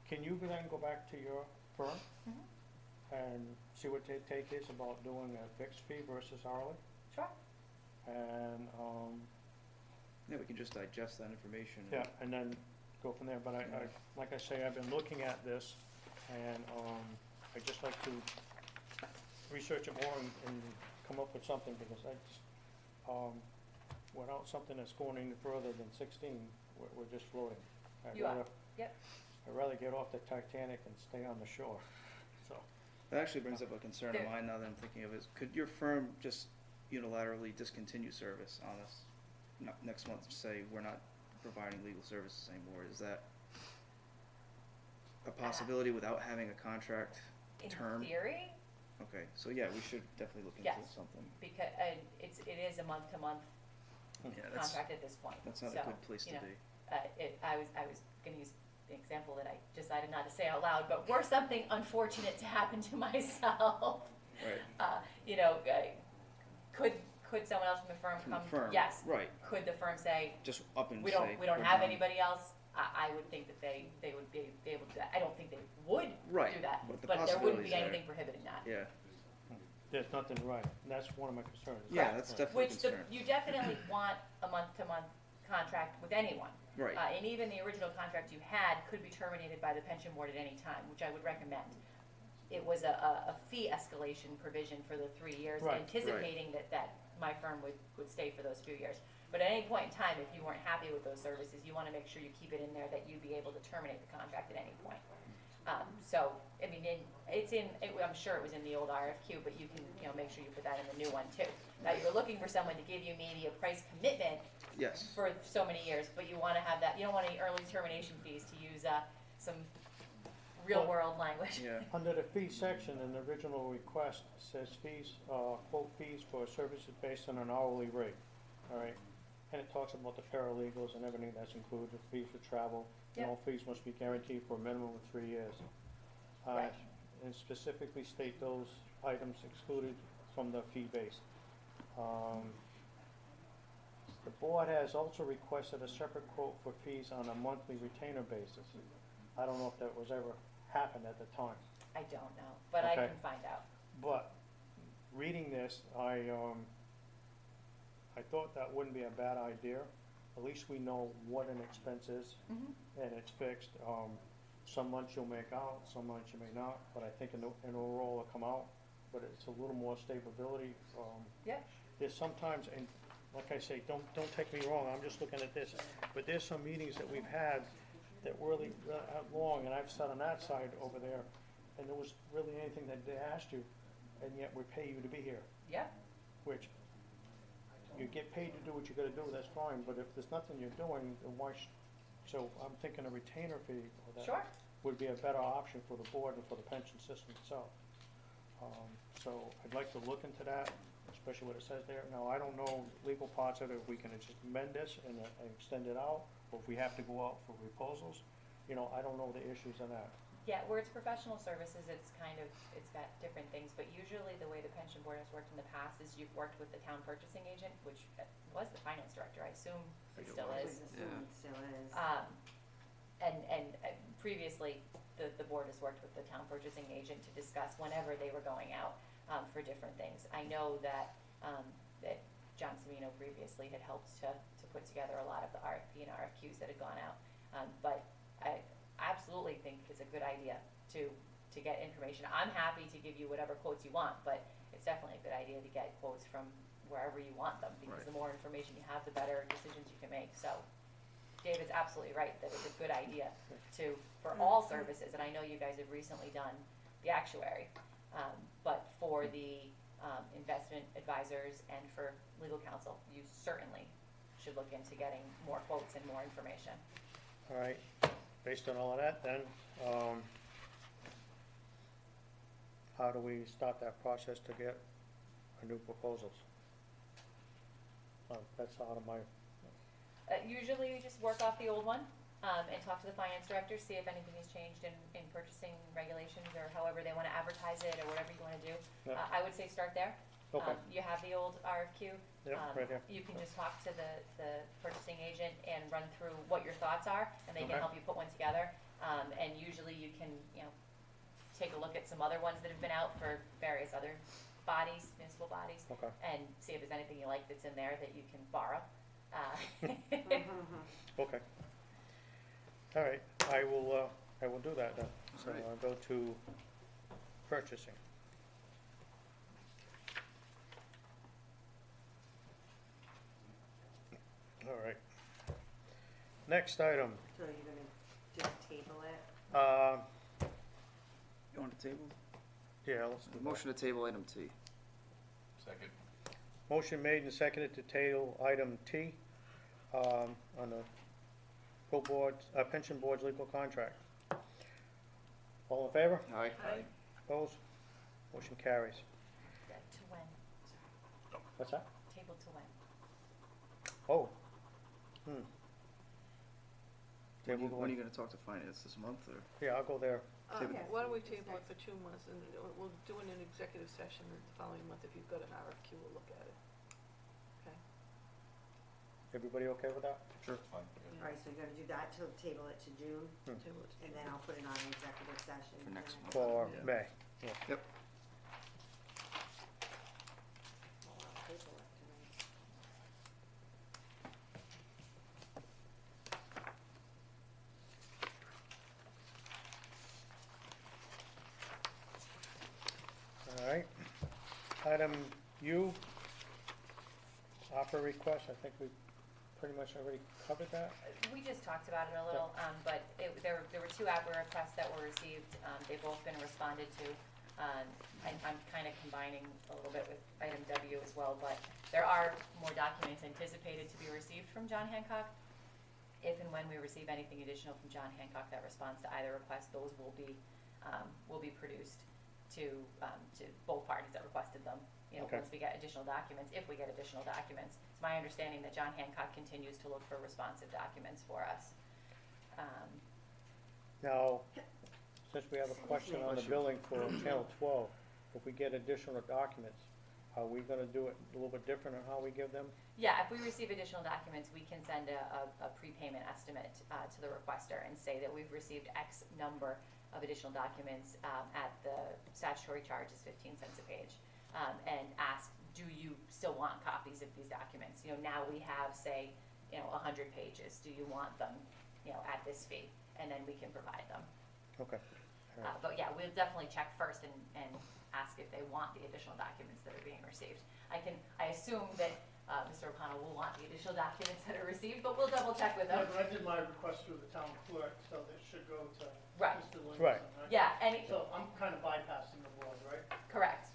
Can you then go back to your firm Mhm. and see what their take is about doing a fixed fee versus hourly? Sure. And, Yeah, we can just digest that information. yeah, and then go from there. But like I say, I've been looking at this, and, I'd just like to research it more and come up with something, because I just, without something that's going any further than 16, we're just floating. You are. Yep. I'd rather get off the Titanic and stay on the shore, so. That actually brings up a concern of There- mine now that I'm thinking of is, could your firm just unilaterally discontinue service on us next month, say we're not providing legal services anymore? Is that a possibility without having a contract In term? theory, Okay, so yeah, we should definitely look into Yes. something. because it is a month-to-month Yeah, that's, contract at this point. that's not So, a good place to you know, be. I was gonna use the example that I decided not to say out loud, but were something unfortunate to happen to myself, Right. could someone else from the firm From the come? firm, Yes. right. Could the firm say, Just up and we say. don't we're have done. anybody else? I would think that they would be able to do that. I don't think they would Right, do that, but the but there wouldn't be possibility's there. anything prohibiting that. Yeah, There's nothing right, and that's one of my concerns. yeah, that's definitely a Which concern. you definitely want a month-to-month contract with anyone. Right. And even the original contract you had could be terminated by the pension board at any time, which I would recommend. It was a fee escalation provision for the 3 years, Right, right. anticipating that my firm would stay for those few years. But at any point in time, if you weren't happy with those services, you wanna make sure you keep it in there that you'd be able to terminate the contract at any point. So, I mean, I'm sure it was in the old RFQ, but you can, make sure you put that in the new one too. Now, you're looking for someone to give you maybe a price commitment Yes. for so many years, but you wanna have that, you don't want any early termination fees, to use, some real-world language. Yeah. Under the fee section, in the original request, says fees, quote fees for services based on an hourly rate, all right? And it talks about the paralegals and everything that's included, fees for travel, and all fees must be guaranteed for a minimum of 3 years. Right. And specifically state those items excluded from the fee base. The board has also requested a separate quote for fees on a monthly retainer basis. I don't know if that was ever happened at the time. I don't know, but I Okay. can find out. But reading this, I thought that wouldn't be a bad idea. At least we know what an expense is, and it's fixed. Some months you'll make out, some months you may not, but I think in overall it'll come out. But it's a little more stability. Yeah. There's sometimes, and like I say, don't take me wrong, I'm just looking at this, but there's some meetings that we've had that really long, and I've sat on that side over there, and there was really anything that they asked you, and yet we pay you to be here, Yeah, which you get paid to do what you gotta do, that's fine, but if there's nothing you're doing, then why so I'm thinking a retainer fee or that sure. would be a better option for the board and for the pension system itself. So I'd like to look into that, especially what it says there. Now, I don't know legal parts of it, if we can just amend this and extend it out, or if we have to go out for proposals. You know, I don't know the issues on that. Yeah, where it's professional services, it's got different things, but usually the way the pension board has worked in the past is you've worked with the town purchasing agent, which was the finance director, I assume it still I is. would assume it still is. And previously, the board has worked with the town purchasing agent to discuss whenever they were going out, for different things. I know that, that John Semino previously had helped to put together a lot of the RFP and RFQs that had gone out. But I absolutely think it's a good idea to get information. I'm happy to give you whatever quotes you want, but it's definitely a good idea to get quotes from wherever you want them, because Right. the more information you have, the better decisions you can make. So David's absolutely right that it's a good idea for all services, and I know you guys have recently done the actuary, but for the investment advisors and for legal counsel, you certainly should look into getting more quotes and more information. All right, based on all of that, then, how do we start that process to get a new proposals? That's out of my, Usually you just work off the old one, and talk to the finance director, see if anything has changed in purchasing regulations or however they wanna advertise it or whatever you wanna do. Yeah. I would say start there. okay, You have the old RFQ. yeah, right there. You can just talk to the purchasing agent and run through what your thoughts are, and they can Okay. help you put one together. And usually you can, take a look at some other ones that have been out for various other bodies, municipal bodies, Okay, and see if there's anything you like that's in there that you can borrow. okay. All right, I will do that then. So Alright. I'll go to purchasing. All right. Next item, So you're gonna just table it? You want to table? yeah, let's do that. Motion to table item T. Second. Motion made and seconded to table item T, on the full board, pension board's legal contract. All in favor? Aye. Aye. Opposed? Motion carries. To when? What's that? Table to when? Oh. Table When are going, you gonna talk to finance this month, or? yeah, I'll go there. Table. Yes. Why don't we table it for 2 months, and we'll do it in an executive session the following month. If you've got an RFQ, we'll look at it. Okay? Everybody okay with that? Sure. Fine. All right, so you're gonna do that till, table it to June, Table it. and then I'll put it on an executive session. For next and- month. For Yeah. May. Yep. Oh, I'll table it tonight. All right. Item U, offer request, I think we pretty much already covered that. We just talked about it a little, but there were 2 APRA requests that were received. They've both been responded to. I'm kind of combining a little bit with item W as well, but there are more documents anticipated to be received from John Hancock. If and when we receive anything additional from John Hancock that responds to either request, those will be produced to both parties that requested them. Okay. Once we get additional documents, if we get additional documents. It's my understanding that John Hancock continues to look for responsive documents for us. Now, since we have a question on the billing for Channel 12, if we get additional documents, are we gonna do it a little bit different on how we give them? Yeah, if we receive additional documents, we can send a prepayment estimate to the requester and say that we've received X number of additional documents at the statutory charge is 15 cents a page, and ask, do you still want copies of these documents? Now we have, say, 100 pages. Do you want them, at this fee? And then we can provide them. Okay. All right. But yeah, we'll definitely check first and ask if they want the additional documents that are being received. I assume that Mr. O'Connell will want the additional documents that are received, but we'll double check with Yeah, him. but I did my request through the town clerk, so that should go to Right. Mr. Livingston, Right. right? Yeah, So I'm kind of bypassing the board, right? correct,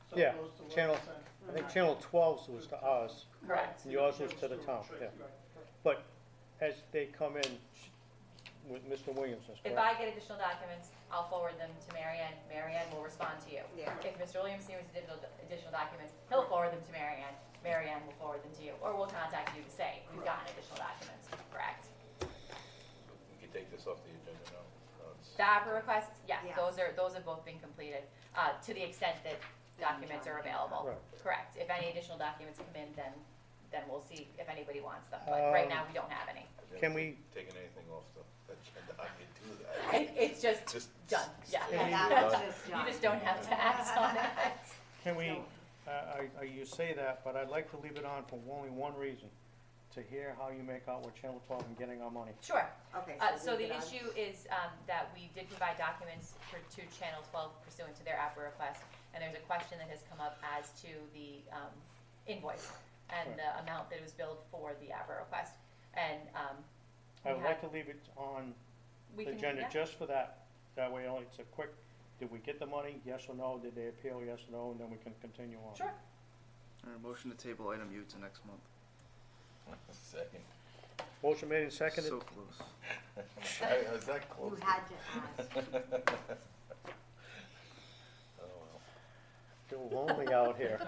So it Yeah, goes to channel- Livingston. I think Channel 12 was to us, correct. and yours was to the town, yeah. But as they come in, with Mr. Williams, that's If correct? I get additional documents, I'll forward them to Mary Ann. Mary Ann will respond to you. Yeah. If Mr. Williams needs additional documents, he'll forward them to Mary Ann. Mary Ann will forward them to you, or we'll contact you to say, we've gotten additional documents, correct? We can take this off the agenda now. The APRA requests, yes, Yes. those have both been completed, to the extent that documents are available. Right. Correct. If any additional documents come in, then we'll see if anybody wants them, but right now, we don't have any. Can we- Taking anything off the agenda, I can do that. It's just Just- done, yeah. Can Yeah, you- that was just You done. just don't have to act on it. Can we, you say that, but I'd like to leave it on for only one reason, to hear how you make out with Channel 12 and getting our money. Sure. Okay, So leave the it on. issue is that we did provide documents to Channel 12 pursuant to their APRA request, and there's a question that has come up as to the invoice and the amount that was billed for the APRA request. And I we would like have- to leave it on we the can, agenda yeah. just for that. That way, only it's a quick, did we get the money, yes or no? Did they appeal, yes or no? And then we can continue on. Sure. All right, motion to table item U to next month. Second. Motion made and seconded. So close. Is that close? You had to ask. Oh, well. Feel lonely out here.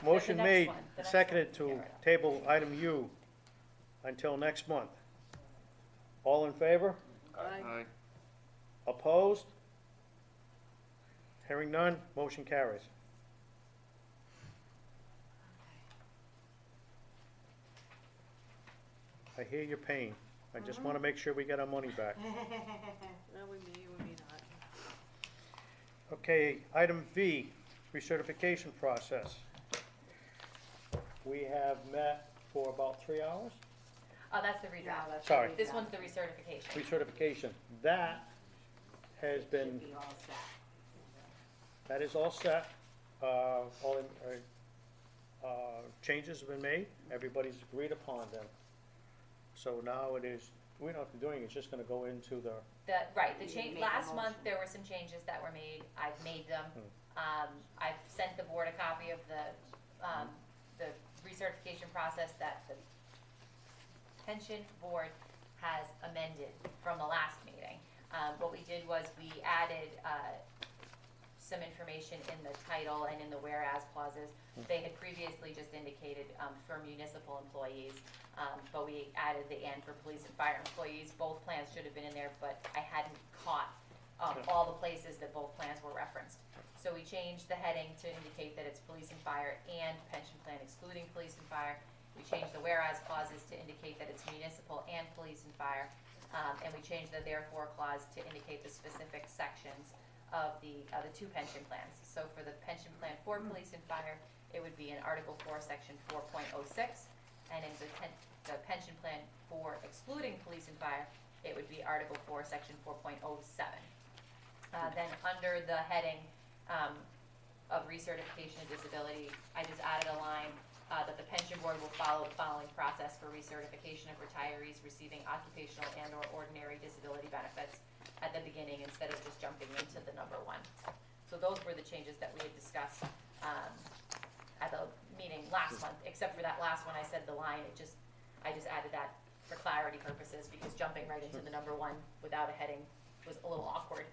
Motion next made, one, the next seconded one, to get rid of. table item U until next month. All in favor? Aye. Opposed? Hearing none, motion carries. I hear your pain. I just want to make sure we get our money back. Well, we may not. Okay, item V, recertification process. We have met for about 3 hours. Oh, that's the Yeah, redraft. that's Sorry. what This we've one's done. the recertification. Recertification, that has been, Should be all set. that is all set. All changes have been made, everybody's agreed upon them. So now it is, we don't have to do anything, it's just gonna go into the, Right, the You change, make a last month, motion. there were some changes that were made, I've made them. Hmm. I've sent the board a copy of the recertification process that the pension board has amended from the last meeting. What we did was we added, some information in the title and in the whereas clauses. They had previously just indicated, for municipal employees, but we added the and for police and fire employees. Both plans should have been in there, but I hadn't caught, all the places that both plans were referenced. So we changed the heading to indicate that it's police and fire and pension plan excluding police and fire. We changed the whereas clauses to indicate that it's municipal and police and fire. And we changed the therefore clause to indicate the specific sections of the two pension plans. So for the pension plan for police and fire, it would be in Article 4, Section 4.06. And in the pension plan for excluding police and fire, it would be Article 4, Section 4.07. Then under the heading of recertification of disability, I just added a line that the pension board will follow the following process for recertification of retirees receiving occupational and/or ordinary disability benefits at the beginning instead of just jumping into the number one. So those were the changes that we had discussed at the meeting last month, except for that last one, I said the line, I just added that for clarity purposes, because jumping right into the number one without a heading was a little awkward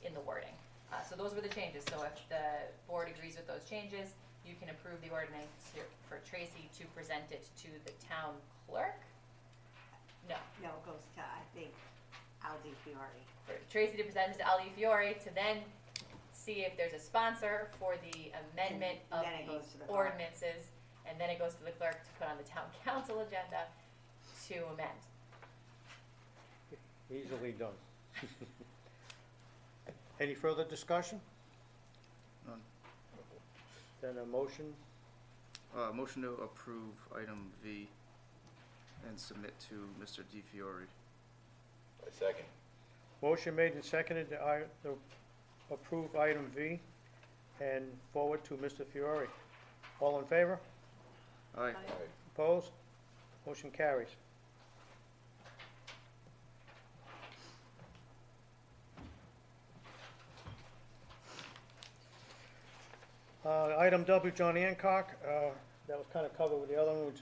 in the wording. So those were the changes, so if the board agrees with those changes, you can approve the ordinance for Tracy to present it to the town clerk? No, No, it goes to, I think, Aldi Fiore. for Tracy to present it to Aldi Fiore to then see if there's a sponsor for the amendment And of then it goes to the the clerk. ordinances, and then it goes to the clerk to put on the town council agenda to amend. easily done. Any further discussion? None. Then a motion, Motion to approve item V and submit to Mr. DiFiore. I second. motion made and seconded to approve item V and forward to Mr. Fiore. All in favor? Aye. Aye. Opposed? Motion carries. Item W, John Hancock, that was kinda covered with the other one,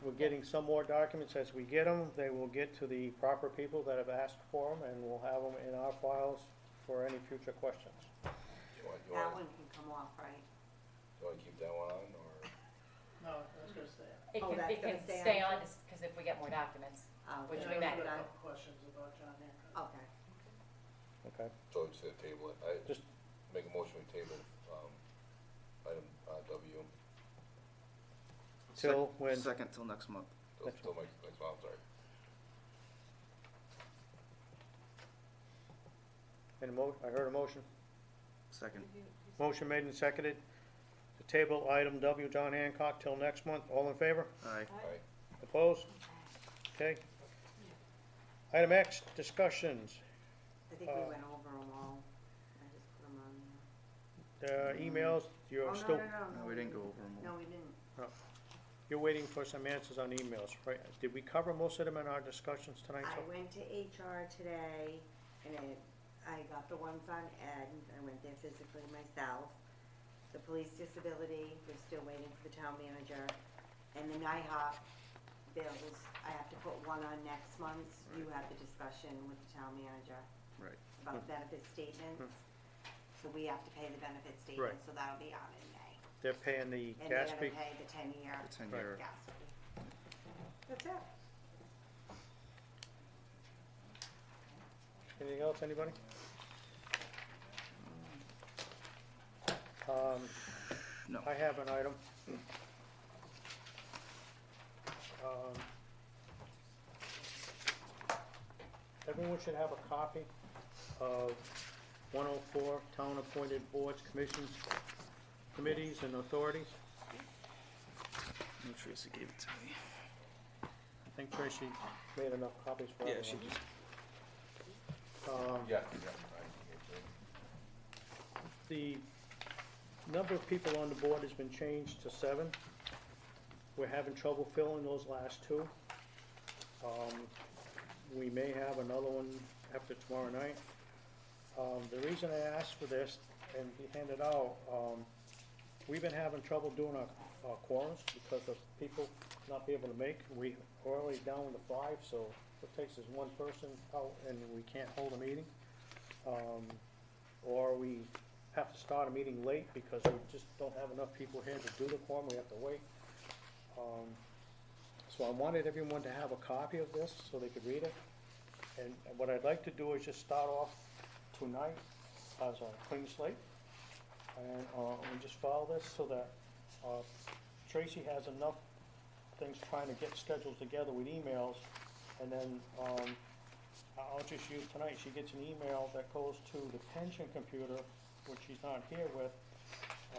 we're getting some more documents as we get them. They will get to the proper people that have asked for them, and we'll have them in our files for any future questions. You That want, one can come off, right? you want to keep that one on, or? No, that's gonna stay. It Oh, can, that's it gonna can stay stay on on, because if we get more documents, Oh, Which okay. we met. I've got a couple questions about John Hancock. Okay. Okay, So just a table it, I Just- make a motion to table, item, W, till when, Second till next month. till next month, sorry. I heard a motion. Second. Motion made and seconded to table item W, John Hancock, till next month. All in favor? Aye. Aye. Opposed? Okay. Item X, discussions. I think we Uh, went over them all. I just put them on there. Emails, you're Oh, still, No, we didn't go over them No, all. we didn't. you're waiting for some answers on emails, right? Did we cover most of them in our discussions tonight? I So- went to HR today, and I got the ones on Ed, I went there physically myself. The police disability, we're still waiting for the town manager, and the NIHOP bills, I have to put one on next month. You had the discussion with the town manager Right. about benefit statements. So we have to pay the benefit Right. statement, so that'll be on in May. They're paying the And they're gas gonna fee? pay the 10-year The 10-year. gas fee. That's it. Anything else, anybody? No. I have an item. Everyone should have a copy of 104 town-appointed boards, commissions, committees, and authorities. No, Tracy gave it to me. I think Tracy made enough copies for Yeah, everyone. she just. Yeah, The number of people on the board has been changed to 7. We're having trouble filling those last 2. We may have another one after tomorrow night. The reason I asked for this and be handed out, we've been having trouble doing our quorums because of people not being able to make. We're already down to 5, so what it takes is one person out and we can't hold a meeting. Or we have to start a meeting late because we just don't have enough people here to do the quorum, we have to wait. So I wanted everyone to have a copy of this so they could read it. And what I'd like to do is just start off tonight as a clean slate. And we just follow this so that Tracy has enough things trying to get schedules together with emails. And then I'll just use tonight, she gets an email that goes to the pension computer, which she's not here with,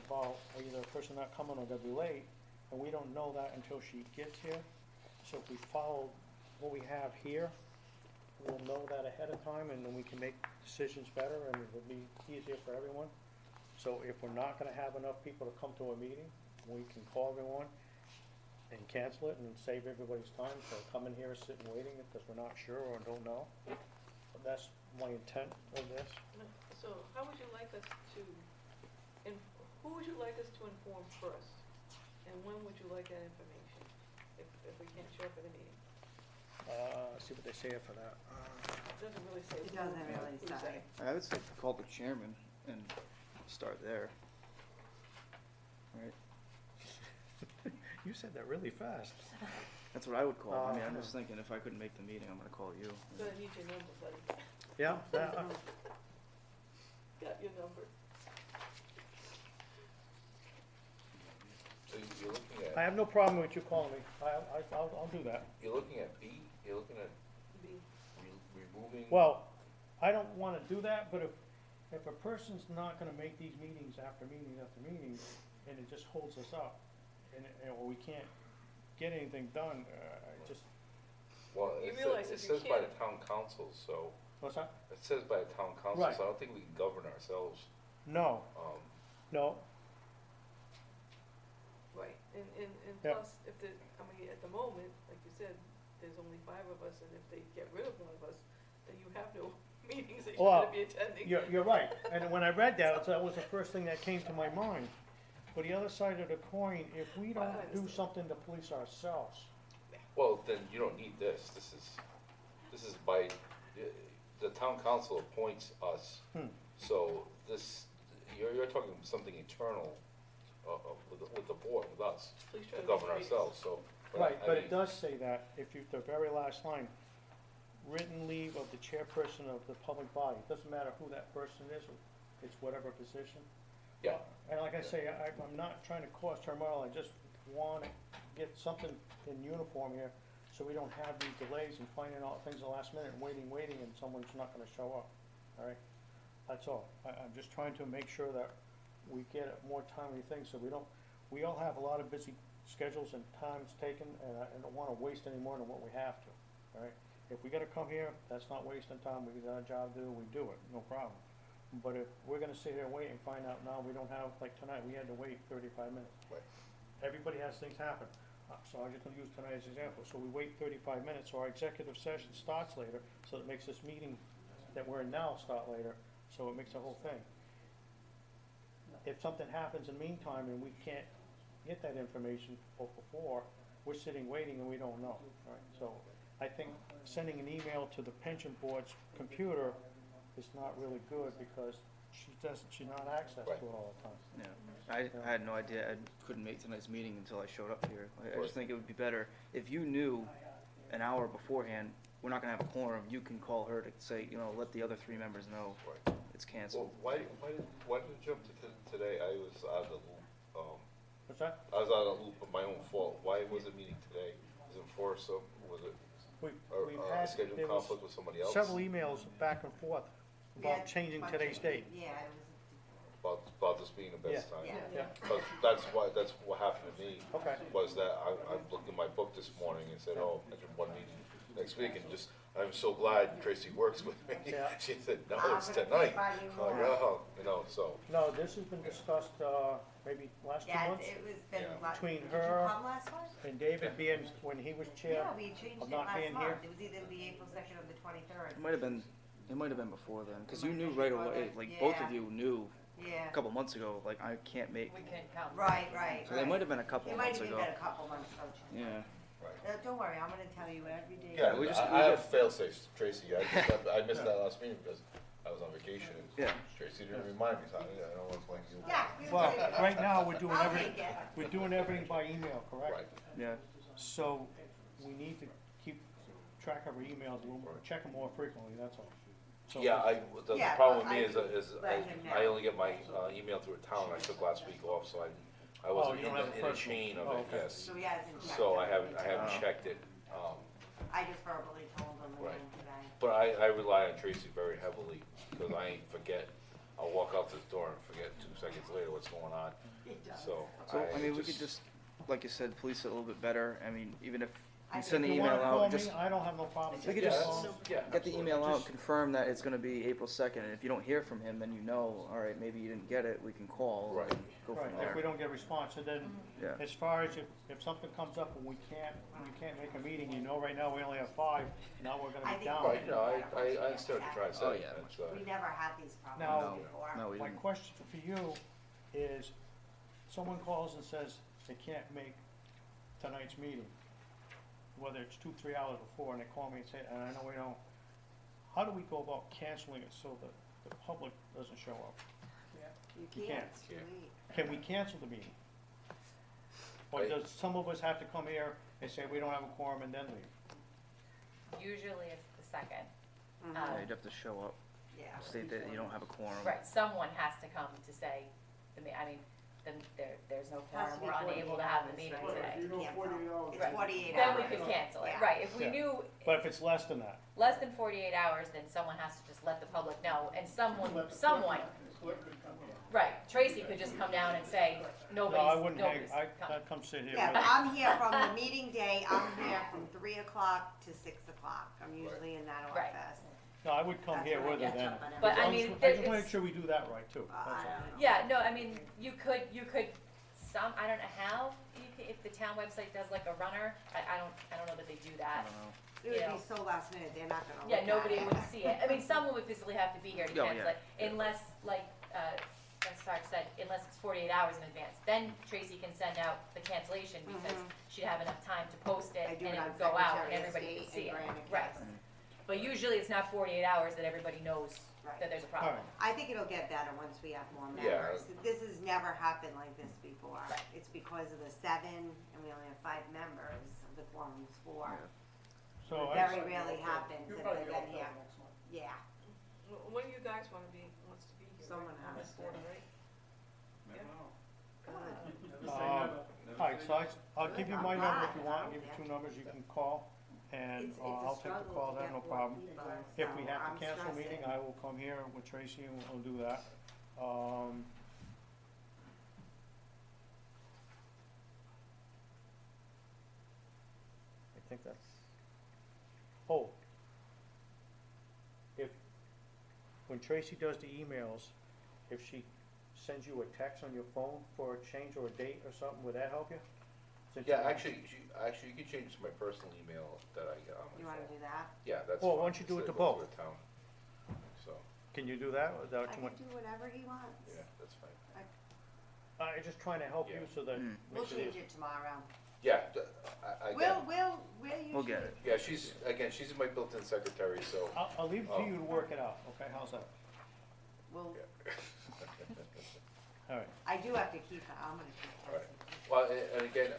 about either a person not coming or gonna be late, and we don't know that until she gets here. So if we follow what we have here, we'll know that ahead of time, and then we can make decisions better, and it'll be easier for everyone. So if we're not gonna have enough people to come to a meeting, we can call everyone and cancel it and save everybody's time, so coming here, sitting waiting, because we're not sure or don't know. But that's my intent of this. So how would you like us to, who would you like us to inform first? And when would you like that information, if we can't show up at a meeting? See what they say for that. It doesn't really say. It doesn't really who's say. I would say call the chairman and start there. Right? You said that really fast. That's what I would call. I mean, I'm Oh. just thinking if I couldn't make the meeting, I'm gonna call you. But I need your number, buddy. Yeah, that, Got your number. So you're looking I at, have no problem with you calling me. I'll do that. you're looking at B, you're looking at Be- removing. Well, I don't wanna do that, but if a person's not gonna make these meetings after meetings after meetings, and it just holds us up, or we can't get anything done, I just, Well, You it realize says, it if you says by the can't- town council, so, what's that? it says by the town council, Right. so I don't think we can govern ourselves. No, no, Right, and Yeah. plus, if the, I mean, at the moment, like you said, there's only 5 of us, and if they get rid of one of us, then you have no meetings that you're Well, gonna be attending. you're right. And when I read that, that was the first thing that came to my mind. But the other side of the coin, if we don't do something to police ourselves, Well, then you don't need this. This is by, the town council appoints us. So this, you're talking something internal, with the board, with us, Please try to to govern make it ourselves, so. right, I but mean, it does say that, if you, the very last line, written leave of the chairperson of the public body, it doesn't matter who that person is, it's whatever position. Yeah. And like I say, I'm not trying to cause turmoil, I just wanna get something in uniform here, so we don't have these delays and finding out things at the last minute and waiting, and someone's not gonna show up, alright? That's all, I'm just trying to make sure that we get a more timely thing, so we all have a lot of busy schedules and times taken, and I don't wanna waste any more than what we have to, alright? If we gotta come here, that's not wasting time, we got a job to do, we do it, no problem. But if we're gonna sit here and wait and find out now we don't have, like tonight, we had to wait 35 minutes. Right. Everybody has things happen, so I'm just gonna use tonight as an example, so we wait 35 minutes, so our executive session starts later, so it makes this meeting that we're in now start later, so it makes the whole thing. If something happens in the meantime and we can't get that information before, we're sitting waiting and we don't know, right? So I think sending an email to the pension board's computer is not really good because she's not access to Right. it all the time. Yeah, I had no idea, I couldn't make tonight's meeting until I showed up here. I just think it would be better, if you knew an hour beforehand, we're not gonna have a quorum, you can call her to say, let the other 3 members know Right. it's canceled. Well, why did you jump to today? I was out of the loop. What's that? I was out of the loop of my own fault. Why was it meeting today? Was it for some, was it We've a had, scheduled there was conflict with somebody else? several emails back and forth Yeah, about changing bunch today's of- date. Yeah, it About this being the best Yeah. time? Yeah. Yeah, That's what happened to me. okay. Was that I looked in my book this morning and said, oh, I have one meeting next week, and just, I'm so glad Tracy works with me. Yeah. She said, no, I'm it's gonna tonight. keep on you I'm like, more. oh, so, No, this has been discussed, maybe last 2 Yeah, months, it was been, Yeah. like, Between did you her come last month? and David being, when he was chair. Yeah, we changed of it not last being month, here. it was either the April 2nd or the 23rd. It might have been before then, because It you might knew have been right before away, then. like, both of Yeah. you knew Yeah, a couple months ago, like, I can't make, We couldn't come. right. so it might have been a couple It might months have ago. been a couple months ago, Jim. Yeah. Don't worry, I'm gonna tell you every day. yeah, we I have fail-safes, Tracy. I missed that last meeting because I was on vacation, and Yeah. Tracy didn't remind me, so I don't want to blame you. Yeah. Well, right now, we're doing I'll everything, take it. we're doing everything by email, correct? Right. Yeah. So, we need to keep track of our emails, we'll check them more frequently, that's all. So- Yeah, the Yeah, problem with but me I is let him know. I only get my email through a town. I took last week off, so I wasn't you don't have a in a personal. chain of Oh, it, okay. yes. So he hasn't checked. So I it. haven't checked it. I just verbally told him Right. again today. But I rely on Tracy very heavily because I forget. I'll walk out this door and forget 2 seconds later what's going on. He does. So So, I mean, we could just, like you said, police it a little bit better. I mean, even if I you send the If you email wanna call out, me, just I don't have no problem. We could taking just- calls. yeah, get the absolutely. email out, Just- confirm that it's gonna be April 2nd, and if you don't hear from him, then you know, all right, maybe you didn't get it, we can call Right. and go Right, from if we there. don't get a response, and then, Yeah. as far as if something comes up and we can't make a meeting, right now we only have 5, now we're I gonna be think down. Right, no, I understand what you're trying to say. Oh, yeah. That's, We never had these Now- problems before. No, we My didn't. question for you is, someone calls and says they can't make tonight's meeting, whether it's 2-3 hours before, and they call me and say, and I know we don't, how do we go about canceling it so that the public doesn't show up? You You can't, can't. it's too late. Can we cancel the meeting? Or I- does some of us have to come here and say we don't have a quorum and then leave? Usually it's the second. Yeah, you'd have to show up, Yeah. state that you don't have a quorum. Right, someone has to come to say, then there's no Has to quorum, be we're 48 unable to have the hours, meeting right? today. Cancel. It's Right. 48 Then hours. we could cancel it, Yeah. right, if we Yeah. knew But if it's less than that, less than 48 hours, then someone has to just let the public know, and someone, right, Tracy could just come down and say, no, I nobody's wouldn't hang, nobody's I'd come. come sit here Yeah, with but you. I'm here from the meeting day, I'm here from 3 o'clock to 6 o'clock. I'm usually in that Right. office. No, I would come That's here when I with you catch then. up on But I everything. mean, I just wanna it's- make sure we do that right too, that's all. I don't know. Yeah, no, I mean, you could, I don't know how, if the town website does like a runner, I don't know that they do I that. don't know. It would Yeah. be so last minute, they're not gonna look Yeah, at nobody it. would see it. I mean, someone would physically have to be here to Oh, cancel yeah. it, unless, like, as Sarge said, unless unless it's 48 hours in advance. Then Tracy can send out the cancellation because she'd have enough time to post it I do and it it on would go out and Secretary of everybody State could see and it. Granicus. Right. But usually it's not 48 hours that everybody knows Right. that there's a All problem. right. I think it'll get better once we have more Yeah. members. This has never happened like this before. Right. It's because of the 7, and we only have 5 members, the quorum's 4. Yeah. So I, Very rarely happens You'll since probably I've get all been here. filled next month. Yeah, One of you guys wants to be here. Someone right? has to. Right? Never know. good. Never say all never. right, so I'll give you my I'm number if glad. you want, give you 2 numbers you can call, and It's a I'll take the struggle call, to that get no more problem. people, If so we have I'm to cancel a meeting, stressing. I will come here with Tracy and we'll do that. I think that's, oh. When Tracy does the emails, if she sends you a text on your phone for a change or a date or something, would that help you? Since Yeah, you- actually, you can change it to my personal email that I get on You my wanna phone. do that? Yeah, that's Well, fine. why don't you do it Instead to of going both? the town. So, Can you do that, or is that I what you can want? do whatever he wants. yeah, that's fine. I'm just trying to help you Yeah. so that We'll makes it change easy. it tomorrow. Yeah, I We'll We'll usually. get it. yeah, she's my built-in secretary, so. I'll leave it to you to work it out, okay, how's that? We'll, All right, I do have to keep, I'm gonna keep Right. texting. Well, and again,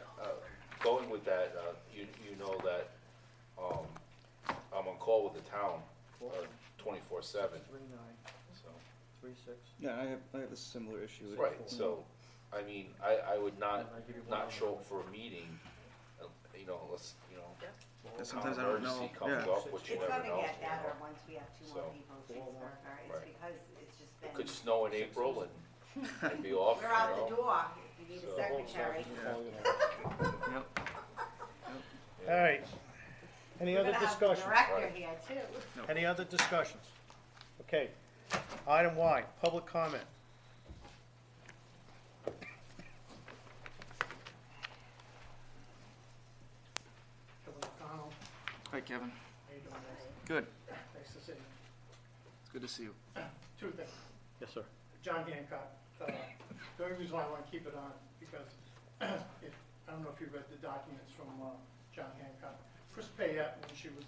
going with that, you know that, I'm on call with the town, 24/7, 3-9, so. 3-6. Yeah, I have a similar issue with Right, so, I mean, I would not, And I give you one not more. show up for a meeting, unless, Yeah, sometimes I don't know. emergency comes Yeah. up, which you It's never gonna know, get you better know. once we have 2 more So- people to Four, transfer her. It's right. because it's just been, It could snow in April and be off, you we're out the know. door. You need So- a secretary. Yep. All right, any other We're gonna have the discussion? director Right. here too. Any other discussions? Okay, item Y, public comment. Kevin McConnell, Hi, Kevin. how you doing, guys? Good. Nice to see you. It's good to see you. 2 things. Yes, sir. John Hancock, the only reason why I want to keep it on, because I don't know if you read the documents from John Hancock. Chris Payette, when she was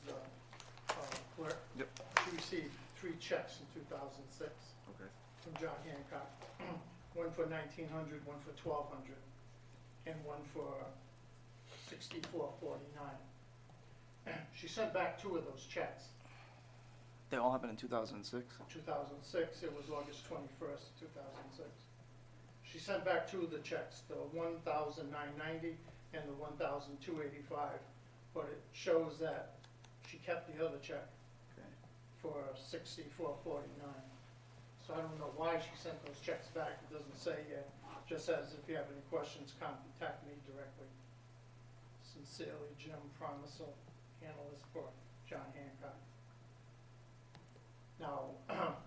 clerk, Yep. she received 3 checks in 2006 Okay. from John Hancock. One for 1,900, one for 1,200, and one for 64.49. She sent back 2 of those checks. They all happened in 2006. 2006, it was August 21st, 2006. She sent back 2 of the checks, the 1,990 and the 1,285, but it shows that she kept the other check Okay. for 64.49. So I don't know why she sent those checks back, it doesn't say yet, just says if you have any questions, contact me directly. Sincerely, Jim Promisel, analyst for John Hancock. Now,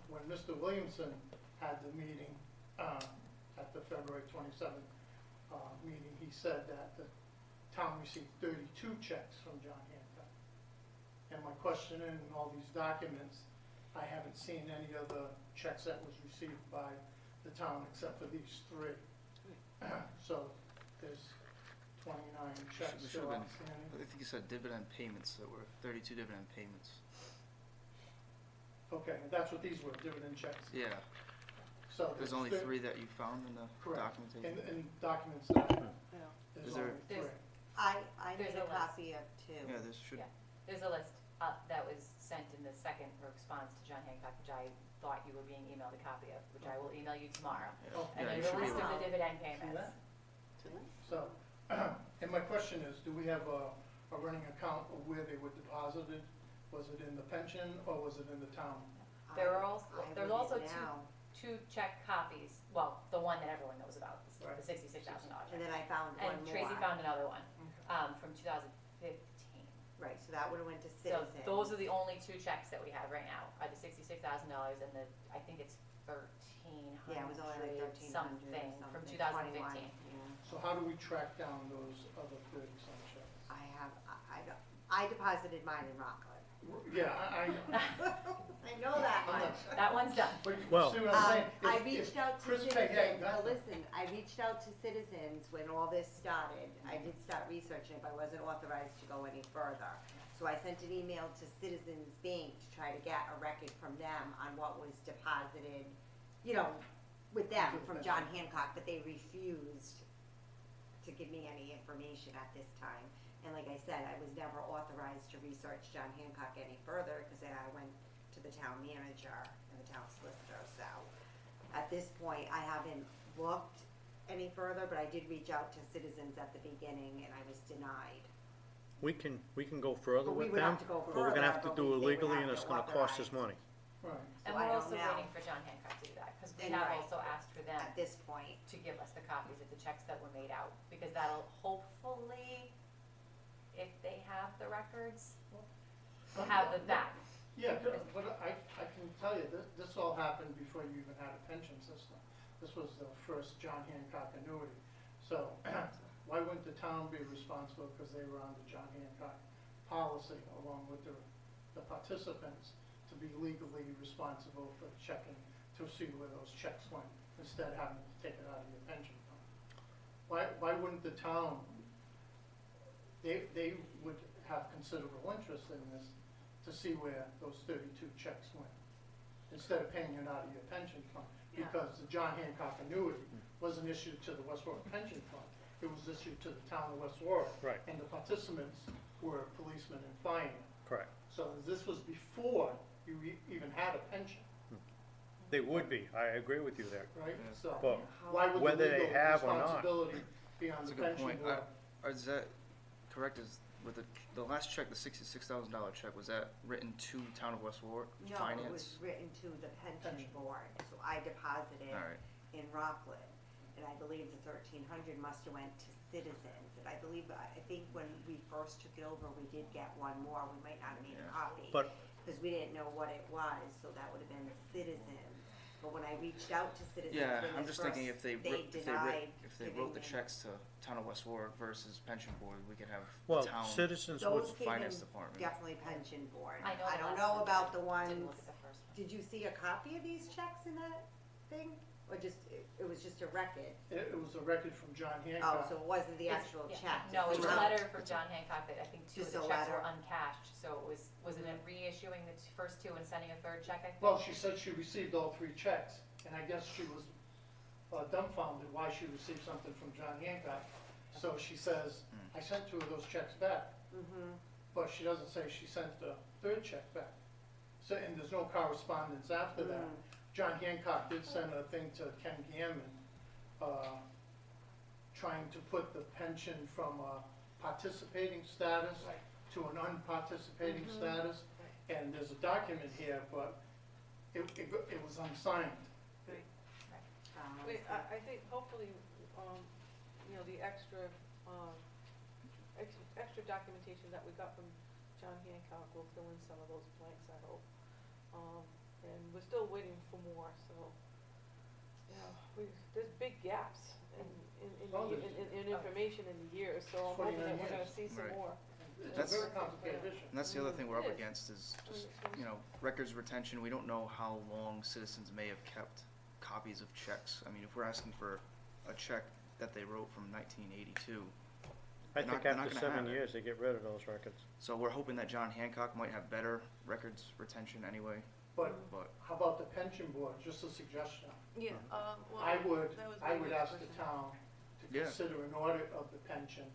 when Mr. Williamson had the meeting, at the February 27th meeting, he said that the town received 32 checks from John Hancock. And my question in all these documents, I haven't seen any other checks that was received by the town except for these 3. So there's 29 checks There still should've been- outstanding. I think you said dividend payments that were 32 dividend payments. Okay, and that's what these were, dividend checks. Yeah. So There's only thir- 3 that you found in the Correct. documentation. In documents that I have, Yeah. there's Is there- only 3. There's- I There's made a a list. copy of 2. Yeah, this should. Yeah. There's a list that was sent in the second response to John Hancock, which I thought you were being emailed a copy of, which I will email you tomorrow. Yeah, Oh. And yeah, you there's a should be list able of to. the dividend See payments. that? So, and my question is, do we have a running account of where they were deposited? Was it in the pension or was it in the town? There are also, I there's read also it now. two check copies, well, the one that everyone knows about, Right. the $66,000 And check. then I found one And more. Tracy found another one, Okay. from 2015. Right, so that would've went to So Citizens. those are the only 2 checks that we have right now, are the $66,000 and the, I think it's 1,300 Yeah, it was only like 1,300 something or from something, 2015. 21, yeah. So how do we track down those other 30-some checks? I have, I deposited mine in Rockland. Yeah, I know. I know that I'm much. not- That one's done. But you Well- see what I'm saying? I If- reached if out to Chris Pegg citizens, hadn't got well, them- listen, I reached out to citizens when all this started. I did start researching it, but I wasn't authorized to go any further. So I sent an email to Citizens Bank to try to get a record from them on what was deposited, you know, with them from John Hancock, but they refused to give me any information at this time. And like I said, I was never authorized to research John Hancock any further because then I went to the town manager and the town solicitor. So at this point, I haven't looked any further, but I did reach out to citizens at the beginning and I was denied. We can go further But we with would them, have to go but we're gonna have to further, do but it they would legally have and it's to gonna cost us authorize. money. Right. And So I we're don't also know. waiting for John Hancock to do that, because we And have right. also asked for them At this point, to give us the copies of the checks that were made out, because that'll hopefully, if they have the records, have the back. Yeah, but I can tell you, this all happened before you even had a pension system. This was the first John Hancock annuity. So why wouldn't the town be responsible because they were on the John Hancock policy along with the participants to be legally responsible for checking to see where those checks went instead of having to take it out of your pension fund? Why wouldn't the town, they would have considerable interest in this to see where those 32 checks went instead of paying it out of your pension fund? Yeah. Because the John Hancock annuity wasn't issued to the West Warwick Pension Fund. It was issued to the town of West Warwick. Right. And the participants were policemen and firemen. Correct. So this was before you even had a pension, They would be, I agree with you there. right? Yeah. So But why would the whether they legal have or not. responsibility be on That's the a good pension point. board? Is that correct? Is with the last check, the $66,000 check, was that written to Town of West Warwick no, Finance? it was written to the pension Pension. board. So I deposited All right. in Rockland. And I believe the 1,300 must have went to citizens. And I believe, I think when we first took it over, we did get one more. We might not have made a Yeah. copy. But- Because we didn't know what it was, so that would have been citizens. But when I reached out to citizens, Yeah, when I'm this just thinking first- if they denied wrote giving the me- checks to Town of West Warwick versus Pension Board, we could have Well, the town citizens Those would, came Finance in Department. definitely pension board. I know I the don't last know one about the didn't ones, look at the first one. did you see a copy of these checks in that thing? Or just, it was just a record? It was a record from John Oh, Hancock. so it wasn't the It's- actual yeah, check? No, it's a Wow. letter from John Hancock that I think two of Just the a checks were letter. uncashed, so wasn't it reissuing the first two and sending a third check, I think? Well, she said she received all 3 checks, and I guess she was dumbfounded why she received something from John Hancock. So she says, I sent 2 of those checks back, Mm-hmm. but she doesn't say she sent the 3rd check back. So, and there's no correspondence after that. Mm. John Hancock did send a thing to Ken Gammon, trying to put the pension from a participating status to an unparticipating Mhm. status. And there's a document here, but it was unsigned. Wait, I think hopefully, you know, the extra documentation that we got from John Hancock will fill in some of those blanks, I hope. And we're still waiting for more, so, you know, there's big gaps Oh, in information in the years, so I'm hoping that we're gonna 29 see some Right. more. It's a That's- very complicated issue. And that's the other thing we're up It is. against is just, you know, records retention. We don't know how long citizens may have kept copies of checks. I mean, if we're asking for a check that they wrote from 1982, I They're think not after gonna 7 have it. years, they get rid of those records. so we're hoping that John Hancock might have better records retention anyway, But but how about the pension board, just a suggestion? Yeah, well, I would that was my next ask the question. town to Yeah. consider an audit of the pension.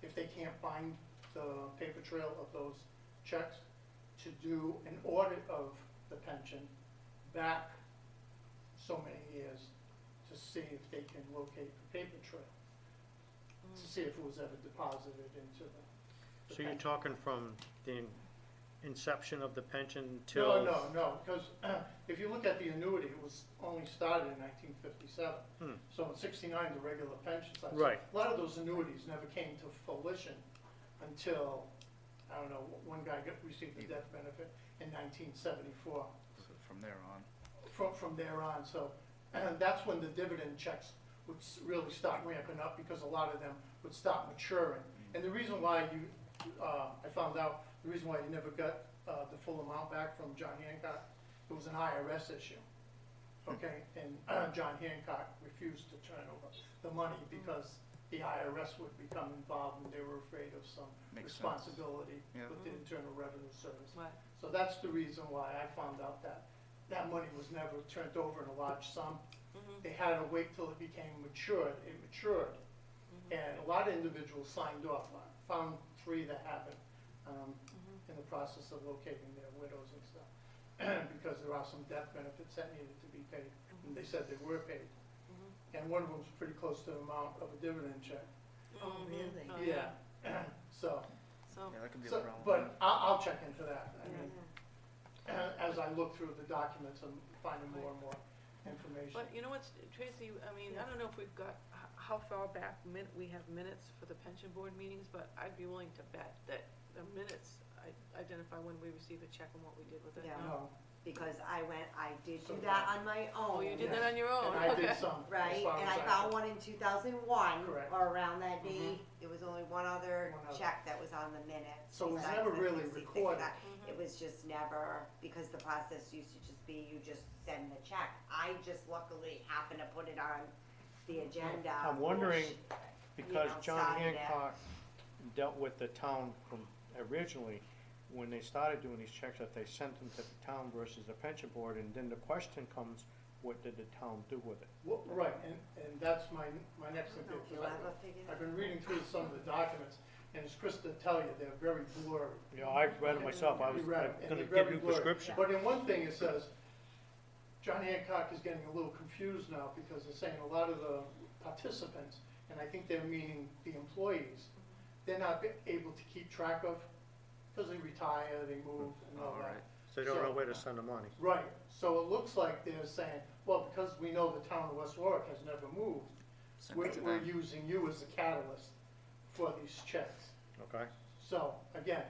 If they can't find the paper trail of those checks, to do an audit of the pension back so many years to see if they can locate the paper trail, to see if it was ever deposited into the So you're pension. talking from the inception of the pension till? No, because if you look at the annuity, it was only started in 1957. Hmm. So in 69, the regular pension size. Right. A lot of those annuities never came to fruition until, I don't know, one guy received the death benefit in 1974. so from there on. From there on, so, and that's when the dividend checks would really start ramping up because a lot of them would start maturing. And the reason why I found out, the reason why you never got the full amount back from John Hancock. It was an IRS issue, okay? And John Hancock refused to turn over the money because the IRS would become involved and they were afraid of some Makes sense. responsibility Yeah. with the Internal Revenue Service. Right. So that's the reason why I found out that that money was never turned over in a large sum. They had to wait till it became matured, it matured. And a lot of individuals signed off. I found 3 that haven't, in the process of locating their widows and stuff. Because there are some death benefits that needed to be paid, and they said they were paid. And one of them's pretty close to the amount of a dividend check. Oh, really? Oh, Yeah, so, So, Yeah, that could be a so, problem. but I'll check into that. I Yeah. mean, as I look through the documents, I'm finding more and more information. but you know what's, Tracy, I mean, I don't know if we've got, how far back we have minutes for the pension board meetings, but I'd be willing to bet that the minutes identify when we receive a check and what we did with it. Yeah. No, Because I did So do that on my own. Oh, you did that on your own? and I did Okay. some, as Right, far and as I found one in 2001, Correct. or around that date. There was only one other One other. check that was on the minutes. So it was besides never the really 66. recorded. It was just never, because the process used to just be, you just send the check. I just luckily happened to put it on the agenda. I'm wondering, which, because know, John started it. Hancock dealt with the town from originally, when they started doing these checks, that they sent them to the town versus the pension board, and then the question comes, what did the town do with it? Well, right, and that's my next thing, Don't you because ever figure I've that been reading through some of the documents, and as Krista tell you, they're very blurry. You know, I read it myself, I was You read it, and gonna they're give very you blurry. prescription. But in one thing, it says, John Hancock is getting a little confused now, because they're saying a lot of the participants, and I think they're meaning the employees, they're not able to keep track of, because they retire, they move, and all All that. right. So they don't know where to send the money. Right, so it looks like they're saying, well, because we know the town of West Warwick has never moved, Send we're, it to we're them. using you as the catalyst for these checks. Okay? So, again,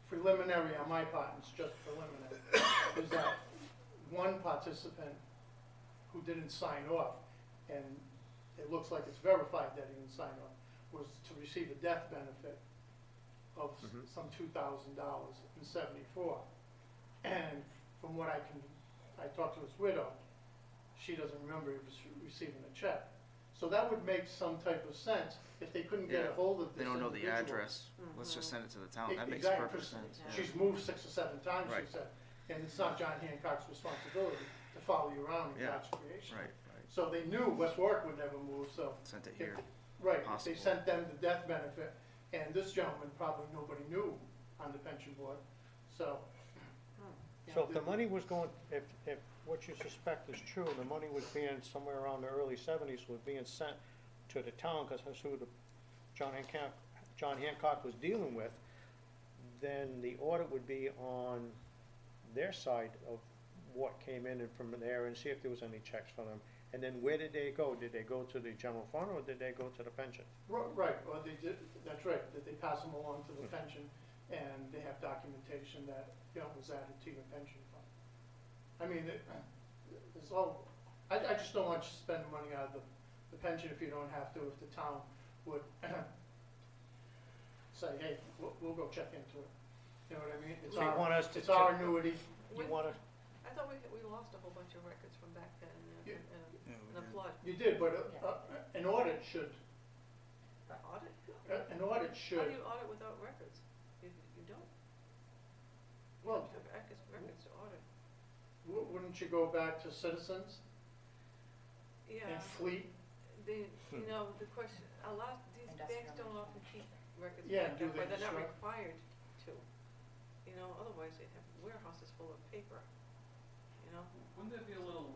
preliminary on my part, and it's just preliminary, is that one participant who didn't sign off, and it looks like it's verified that he didn't sign off, was to receive a death benefit of some $2,000 in '74. And from what I talked to his widow, she doesn't remember he was receiving a check. So that would make some type of sense if they couldn't get a Yeah, hold of this They don't know the individual. address. Let's just send it to the town. That makes Exactly, perfect 'cause sense. yeah. She's moved 6 or 7 times, she Right. said, and it's not John Hancock's responsibility to follow you around and Yeah. catch creation. Right, right. So they knew West Warwick would never move, so, Sent it if- here. right, if Possible. they sent them the death benefit, and this gentleman probably nobody knew on the pension board, so. you So know, if the money was going, if what you suspect is true, the money was being, somewhere around the early 70s, was being sent to the town, because that's who John Hancock was dealing with, then the audit would be on their side of what came in and from there, and see if there was any checks for them. And then where did they go? Did they go to the general fund, or did they go to the pension? Right, or they did, that's right, that they pass them along to the pension, and they have documentation that, was added to your pension fund. I mean, it's all, I just don't want you to spend money out of the pension if you don't have to, if the town would say, hey, we'll go check into it. You know what I mean? It's So you want us to It's our check- annuity. You wanna, I thought we lost a whole bunch of records from back then Yeah. Yeah, in we a did. flood. You did, but an audit should, Audit? an audit How should, do you audit without records? You don't. You well, have to have records to audit. wouldn't you go back to Citizens Yeah, and Fleet? you know, the question, these banks Industrial don't often keep records Yeah, backed do up, they or they're not destroy? required to. You know, otherwise they'd have warehouses full of paper, you know? Wouldn't there be a little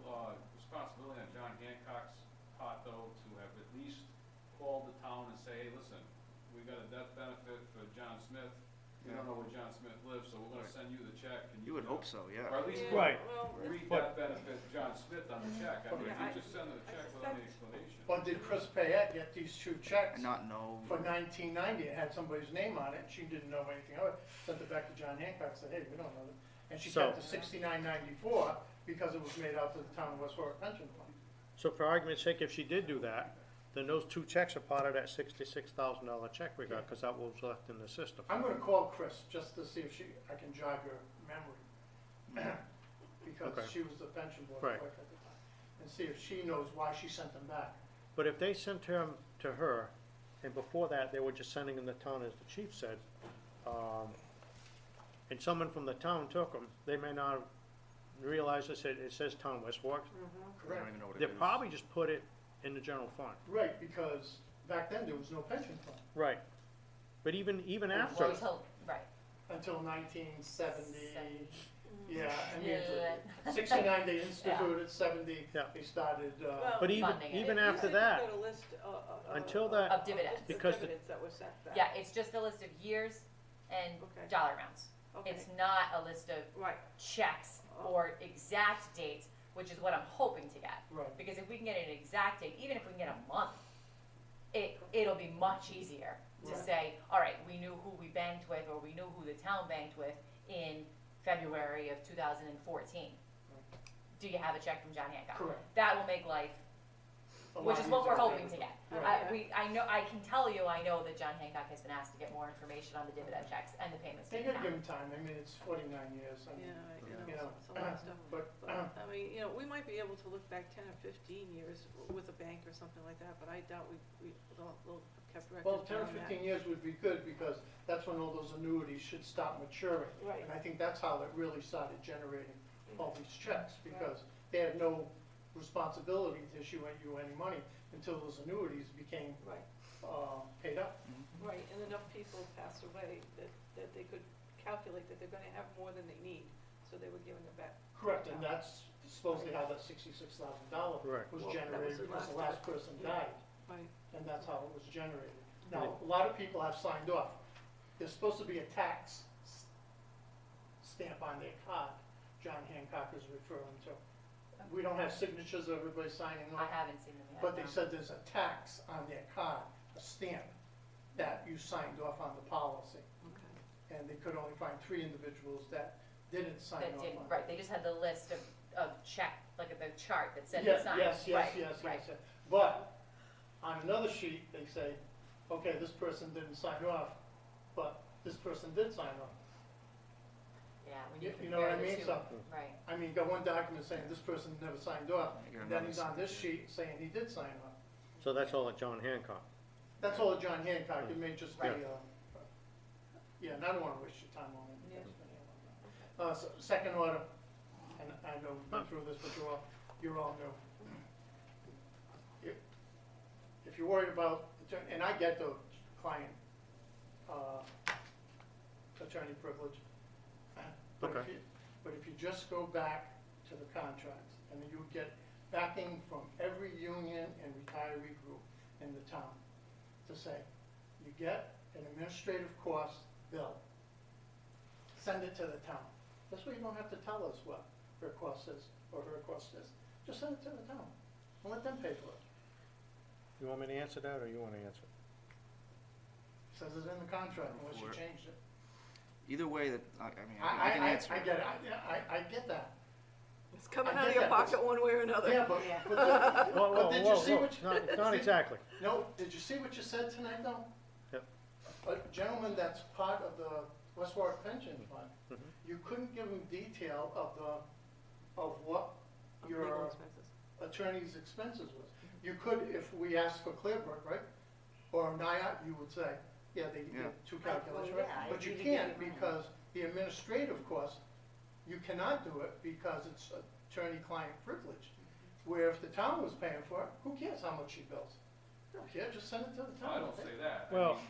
responsibility on John Hancock's part, though, to have at least called the town and say, hey, listen, we got a death benefit for John Smith. We don't know where John Smith lives, so we're gonna send you the check. Can You would know, hope so, yeah. Or at least Yeah, Right. Well, read But- that benefit John Smith on the check. I mean, if Yeah, you just send them a I check without any suspect- explanation. But did Chris Payette get these 2 checks? And not know. For 1990, it had somebody's name on it, she didn't know anything of it, sent it back to John Hancock, said, hey, we don't know that. And she So- kept the 6994 because it was made out to the town of West Warwick Pension Fund. so for argument's sake, if she did do that, then those two checks are part of that $66,000 check we got, cause that was left in the system. I'm gonna call Chris just to see if I can jog her memory. Because Okay. she was the pension board Right. clerk at the time. And see if she knows why she sent them back. But if they sent him to her, and before that, they were just sending them to town, as the chief said, and someone from the town took them, they may not have realized it says Town West Warwick. I don't Correct. even know what it They is. probably just put it in the general fund. Right, because back then there was no pension fund Right. But even Well, after, Until, right. until 1970. Seventy. Yeah, I mean, Yeah. 69 they instituted, 70 Yeah. they started, Well, but even, Funding it. even You after said that, you got a list, until that- Of dividends. of Because the- dividends that were sent back. Yeah, it's just a list of years and Okay. dollar amounts. Okay. It's not a list of Right, checks Oh. or exact dates, which is what I'm hoping to get. right. Because if we can get an exact date, even if we can get a month, it'll be much easier to Right. say, all right, we knew who we banked with, or we knew who the town banked with in February of 2014. Do you have a check from John Hancock? Correct. That will make life, A which lot is what we're easier. hoping to get. Right. I know, I can tell you, I know that John Hancock has been asked to get more information on the dividend checks and the payments to They the gotta give town. them time, I mean, it's 49 years, I mean, yeah, you know, it's a lot of stuff. but, But, I mean, we might be able to look back 10 or 15 years with a bank or something like that, but I doubt they'll have kept records well, 10 or on that. 15 years would be good, because that's when all those annuities should start maturing. Right. And I think that's how it really started generating all these checks, because they had no responsibility to issue you any money until those annuities became, Right, paid up. right, and enough people passed away that they could calculate that they're gonna have more than they need, so they were giving it back. Correct, and that's supposedly how that $66,000 Right. was Well, that generated, was the because the last last person yeah. died, Right, and that's how it was generated. Now, a lot of people have signed off. There's supposed to be a tax stamp on their card, John Hancock is referring to. We don't have signatures of everybody signing I off, haven't seen them yet. but they no. said there's a tax on their card, a stamp, that you signed off on the policy. okay. And they could only find 3 individuals that didn't sign That off didn't, on it. right, they just had the list of check, like the chart that said Yeah, they signed. yes, yes, Right, yes, right. yes. But on another sheet, they say, okay, this person didn't sign off, but this person did sign off. Yeah, when you You know what I compare the mean? two, So, right. I mean, got one document saying this person never signed off, You got then another he's on this signature. sheet saying he did sign off. so that's all at John Hancock. That's all at John Hancock, it may just be, Right. yeah, and I don't wanna waste your time on it. Yeah. So, second order, and I know we've been through this, but you're all new. If you're worried about, and I get the client, attorney privilege, but Okay. but if you just go back to the contracts, and you get backing from every union and retiree group in the town, to say, you get an administrative cost bill, send it to the town. This way you don't have to tell us what her cost is, or her cost is. Just send it to the town, and let them pay for it. You want me to answer that, or you wanna answer? Says it in the contract, unless you For it. changed it. Either way, that, I mean, I can answer I it. get it, I get that. It's coming I out of get your that, pocket one way or another. Yeah, but, Yeah. but did you see what you? Not, not exactly. No, did you see what you said tonight, though? Yep. A gentleman that's part of the West Warwick Pension Fund, Mhm. you couldn't give him detail of what Of legal your expenses. attorney's expenses was. You could, if we asked for Clearbrook, right, or NIAT, you would say, yeah, they Yeah. did 2 Right, well, calculations, right? yeah, But you you could can't, give him because the administrative cost, you cannot do it because it's attorney-client privilege. Where if the town was paying for it, who cares how much she bills? Don't care, just send it to the town. I don't say that. I Well- mean,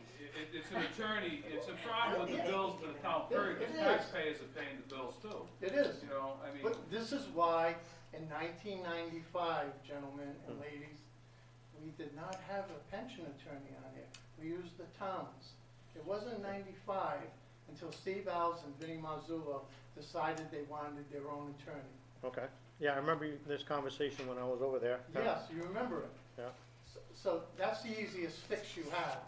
it's an attorney, it's a problem with the bills to the town, period, It because is. taxpayers are paying the bills too. It is. You know, I mean, But this is why, in 1995, gentlemen and ladies, we did not have a pension attorney on here. We used the towns. It wasn't 95 until Steve Alves and Vinnie Marzullo decided they wanted their own attorney. Okay. Yeah, I remember this conversation when I was over there. Yes, you remember it. Yeah. So that's the easiest fix you have.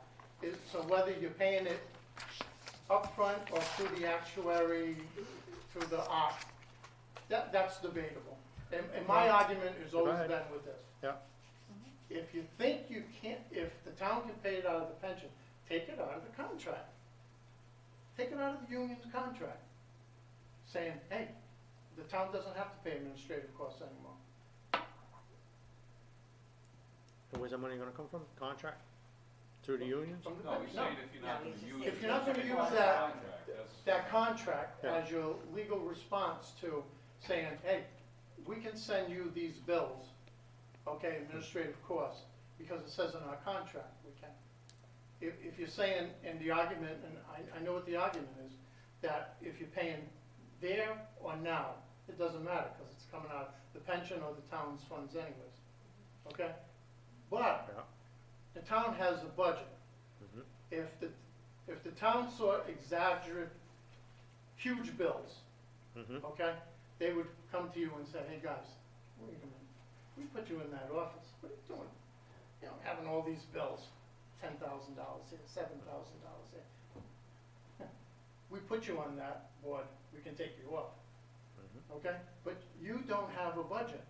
So whether you're paying it upfront or through the actuary, through the op, that's debatable. And my argument has Go always ahead. been with this. Yeah. if you think you can't, if the town can pay it out of the pension, take it out of the contract. Take it out of the union's contract, saying, hey, the town doesn't have to pay administrative costs anymore. And where's that money gonna come from? Contract? Through the unions? From the No, he's no. saying if you're not No, gonna he's use. just If you're not gonna it, use it's a that- contract, that's- That contract Yeah. as your legal response to saying, hey, we can send you these bills, okay, administrative costs, because it says in our contract, we can. If you're saying in the argument, and I know what the argument is, that if you're paying there or now, it doesn't matter, because it's coming out of the pension or the town's funds anyways, okay? But, Yeah. the town has a budget. Mhm. If the town saw exaggerate, huge bills, Mhm. okay, they would come to you and say, hey, guys, wait a minute, we put you in that office, what are you doing? You know, having all these bills, $10,000 here, $7,000 here. We put you on that board, we can take you off, okay? But you don't have a budget.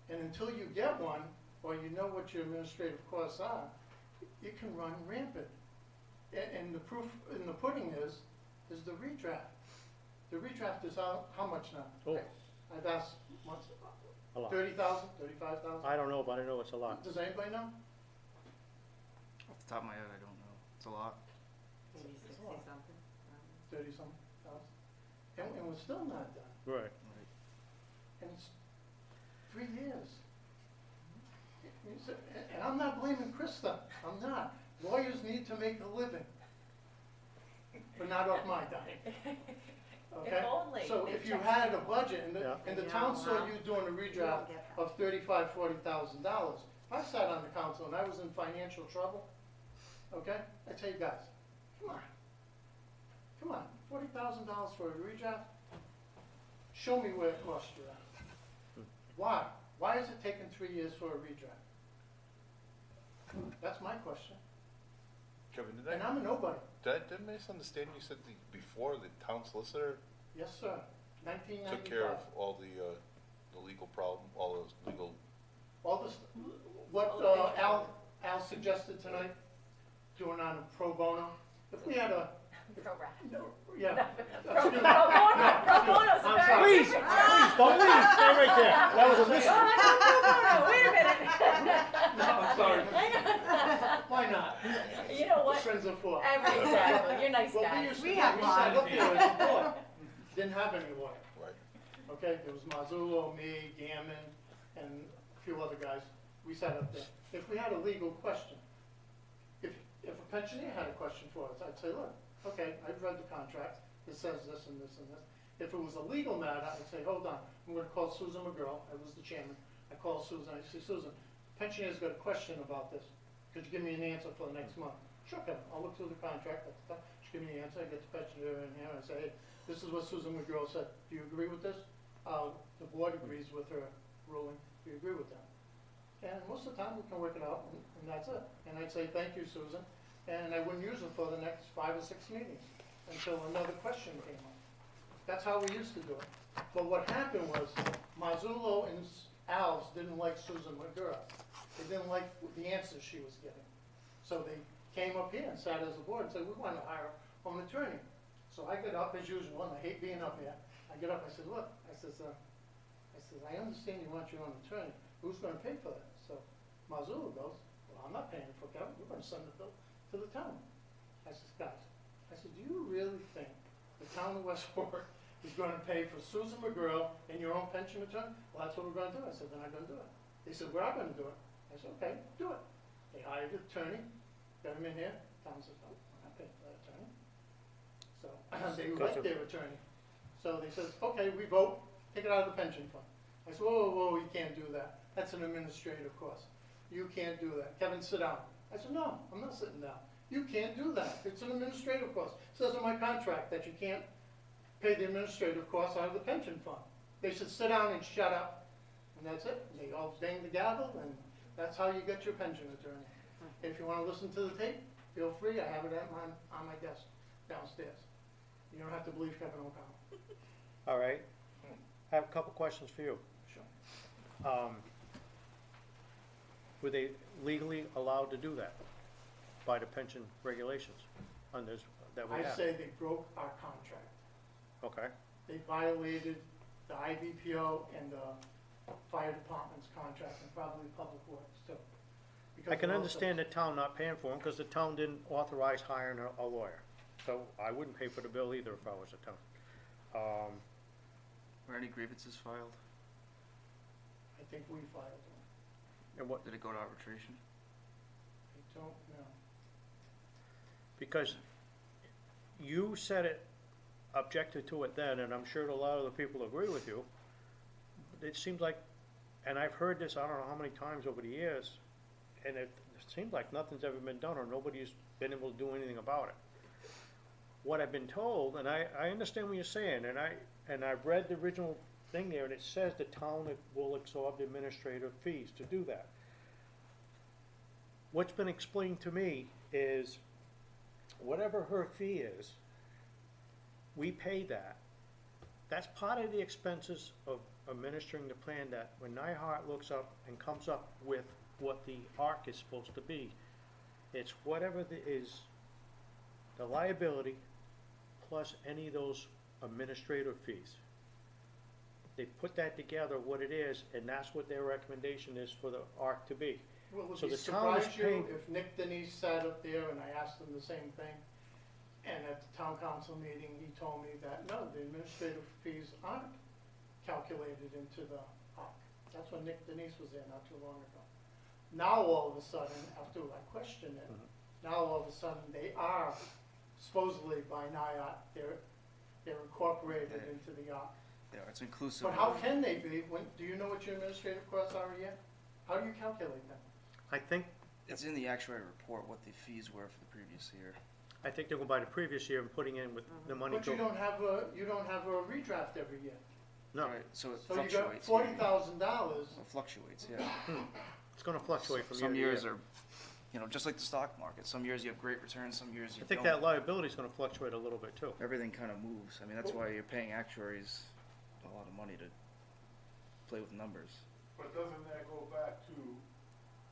And until you get one, or you know what your administrative costs are, you can run rampant. And the proof in the pudding is the redraft. The redraft is how much now? Oh. I've asked, what's, A lot. 30,000, 35,000? I don't know, but I know it's a lot. Does anybody know? Off the top of my head, I don't know. It's a lot. Maybe It's 60 a lot. something. 30-something thousand? And we're still not done. Right. And it's 3 years. And I'm not blaming Krista, I'm not. Lawyers need to make a living, but not off my dime, okay? If only So they if you checked had a people. budget and Yeah. and the Yeah, town saw well, you doing a You redraft don't get that. of $35,000, $40,000, if I sat on the council and I was in financial trouble, okay, I'd say, guys, come on, $40,000 for a redraft? Show me where it cost you that. Why? Why is it taking 3 years for a redraft? That's my question. Kevin, And I'm a nobody. did I misunderstand? You said before the town solicitor Yes, sir. 1995. took care of all the legal problem, all those legal. All this, what Al suggested tonight, doing on a pro bono. If we had a, Pro rata. yeah. Pro bono, pro bono's a I'm very sorry. Please, different. please, don't leave, stay right there. That was a miss. Oh, I know, pro bono, wait a minute. No, I'm sorry. Why not? You know what? Friends are for. Exactly, you're nice Well, we guys. used to, We we have sat lawyers. up there as a board. Didn't have any lawyer. Right. Okay, there was Mazzullo, me, Gammon, and a few other guys. We sat up there. If we had a legal question, if a pensioner had a question for us, I'd say, look, okay, I've read the contract, it says this and this and this. If it was a legal matter, I'd say, hold on, I'm gonna call Susan McGurl, I was the chairman. I called Susan, I say, Susan, pensioner's got a question about this. Could you give me an answer for the next month? Sure, Kevin, I'll look through the contract, she give me the answer, I get the pensioner in here, and I say, hey, this is what Susan McGurl said, do you agree with this? The board agrees with her ruling, do you agree with that? And most of the time, we can work it out, and that's it. And I'd say, thank you, Susan, and I wouldn't use it for the next 5 or 6 meetings until another question came up. That's how we used to do it. But what happened was, Mazzullo and Alves didn't like Susan McGurk. They didn't like the answers she was giving. So they came up here and sat as a board and said, we want to hire an attorney. So I got up as usual, and I hate being up here. I get up, I said, look, I says, I understand you want your own attorney. Who's gonna pay for that? So Mazzullo goes, well, I'm not paying for Kevin, we're gonna send the bill to the town. I says, guys, do you really think the town of West Warwick is gonna pay for Susan McGurl and your own pension attorney? Well, that's what we're gonna do. I said, they're not gonna do it. They said, we're not gonna do it. I said, okay, do it. They hired an attorney, got him in here. Town says, oh, we're not paying for that attorney. So they like their attorney. So they said, okay, we vote, take it out of the pension fund. I said, whoa, whoa, whoa, you can't do that. That's an administrative cost. You can't do that. Kevin, sit down. I said, no, I'm not sitting down. You can't do that. It's an administrative cost. It says in my contract that you can't pay the administrative costs out of the pension fund. They said, sit down and shut up. And that's it. And they all bang the gavel, and that's how you get your pension attorney. If you want to listen to the tape, feel free. I have it on my desk downstairs. You don't have to believe Kevin O'Connell. All right. I have a couple questions for you. Sure. Were they legally allowed to do that by the pension regulations on this, that we I have? say they broke our contract. Okay, They violated the IVPO and the fire department's contract, and probably Public Works too. Because I can they're also- understand the town not paying for them, because the town didn't authorize hiring a lawyer. So I wouldn't pay for the bill either if I was the town. Were any grievances filed? I think we filed them. And what, Did it go to arbitration? I don't know. because you said it, objected to it then, and I'm sure a lot of the people agree with you. It seems like, and I've heard this, I don't know how many times over the years, and it seems like nothing's ever been done, or nobody's been able to do anything about it. What I've been told, and I understand what you're saying, and I've read the original thing there, and it says the town will absorb the administrative fees to do that. What's been explained to me is, whatever her fee is, we pay that. That's part of the expenses of administering the plan, that when Nyhart looks up and comes up with what the ARC is supposed to be, it's whatever is the liability plus any of those administrative fees. They put that together, what it is, and that's what their recommendation is for the ARC to be. Will it So be the town is surprised you paying- if Nick Denise sat up there and I asked him the same thing? And at the town council meeting, he told me that, no, the administrative fees aren't calculated into the ARC. That's when Nick Denise was there not too long ago. Now, all of a sudden, after I questioned it, now all of a sudden, they are supposedly by NIAT, they're incorporated Yeah. into the ARC. Yeah, it's inclusive. But how can they be, when, do you know what your administrative costs are yet? How do you calculate them? I think It's in the actuary report what the fees were for the previous year. they're going by the previous year and putting in with the money. But you don't have a redraft every year. No, Right, so it So you got fluctuates. $40,000. It fluctuates, yeah. it's gonna fluctuate from year Some to years year. are, you know, just like the stock market. Some years you have great returns, some years you I think don't. that liability's gonna fluctuate a little bit too. Everything kind of moves. I mean, that's why you're paying actuaries a lot of money to play with numbers. But doesn't that go back to,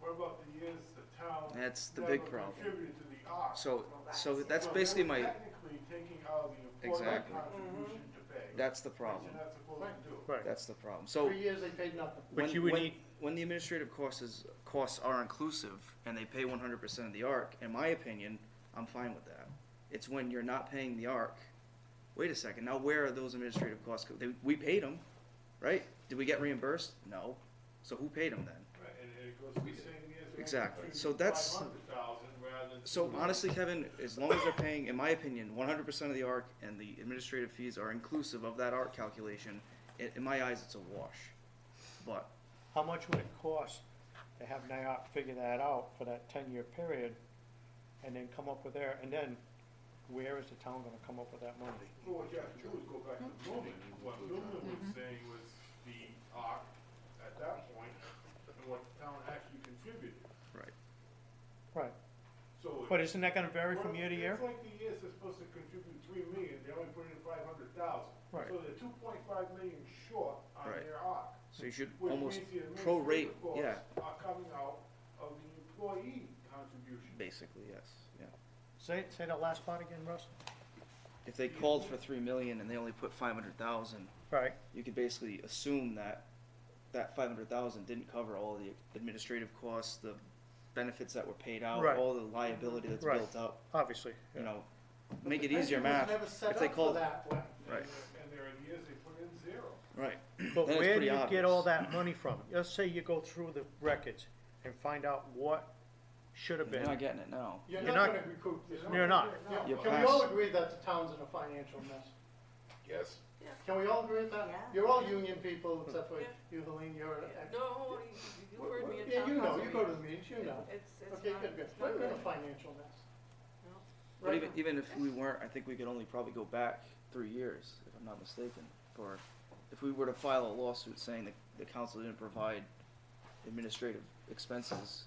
what about the years the town That's the never big problem. contributed to the ARC? So that's So basically they're my, technically taking out the employee Exactly. contribution to pay. that's the Which problem. you're not supposed to do. Right. That's the problem. So 3 years, they paid nothing. But when, you would when, need- when the administrative costs are inclusive and they pay 100% of the ARC, in my opinion, I'm fine with that. It's when you're not paying the ARC. Wait a second. Now where are those administrative costs? We paid them, right? Did we get reimbursed? No. So who paid them then? Right, and it goes to the same years. they Exactly. contribute So that's- 500,000 rather than. So 200. honestly, Kevin, as long as they're paying, in my opinion, 100% of the ARC and the administrative fees are inclusive of that ARC calculation, in my eyes, it's a wash. But How much would it cost to have NIOP figure that out for that 10-year period, and then come up with their, and then where is the town gonna come up with that money? Well, what you have to do is go back to Lumen. What Lumen was saying was the ARC at that point, and what the town actually contributed. Right, So. but isn't that gonna vary from Well, year to year? It's like the years they're supposed to contribute 3 million, they only put in 500,000. Right. So they're 2.5 million short on Right. their ARC. so you should Which almost means the prorate, administrative costs yeah, are coming out of the employee contribution. basically, yes, yeah. Say that last part again, Russ? If they called for 3 million and they only put 500,000, Right, you could basically assume that that 500,000 didn't cover all the administrative costs, the benefits that were paid out, Right. all the liability that's Right. built up, obviously, you yeah. know, But make the it easier pension was math. never set If they up for called, that way. right, And there are years they put in 0. right. But Then it's where do pretty you get obvious. all that money from? Let's say you go through the records and find out what should have You're been. not getting it now. You're You're not not- gonna recoup this. You're not. You're Can we all past- agree that the town's in a financial mess? Yes. Can we all agree with that? Yeah. You're all union people, except for Yeah. you, Helene, you're. No, you heard me at Yeah, town you know, council you go to the meetings. meetings, you know. It's Okay, not, good, good. it's not We're in a good. financial mess. No. But Right even, now. even if we weren't, I think we could only probably go back 3 years, if I'm not mistaken, for, if we were to file a lawsuit saying that the council didn't provide administrative expenses,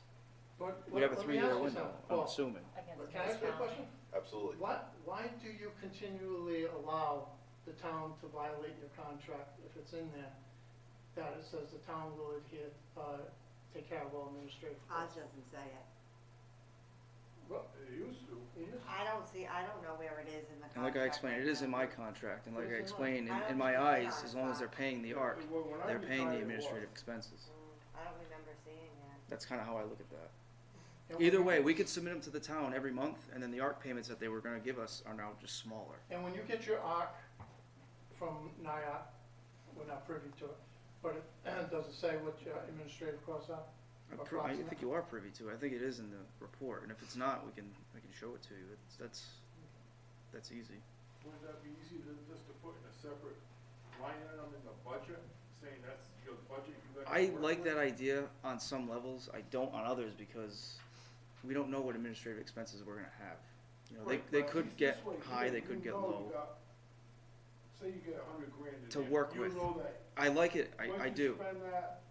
But we'd have a let me 3-year ask you window, something. I'm Paul, assuming. Against Can I ask you a town. question? Absolutely. Why do you continually allow the town to violate your contract if it's in there, that it says the town will adhere, take care of all administrative Oz costs. doesn't say it. Well, it used to. It is. I don't know where it is in the contract. And like I explained, it right is in now. my contract, and like I Yes, it explained, I don't in my think eyes, it's as long as they're paying the ARC, When I they're paying the retired, it was. administrative expenses. I don't remember seeing that. That's kinda how I look at that. And when Either you way, get- we could submit them to the town every month, and then the ARC payments that they were gonna give us are now just smaller. And when you get your ARC from NIAC, we're not privy to it, but it does it say what your administrative costs are? I think you are privy to it, I think it is in the report, and if it's not, I can show it to you, that's easy. Wouldn't that be easy to just to put in a separate line item in the budget, saying that's your budget you got? I like that idea on some levels, I don't on others, because we don't know what administrative expenses we're gonna have. You know, they could get high, they could get low. Say you get $100,000 in To there, work you with. know that I like it, I once you do, spend that,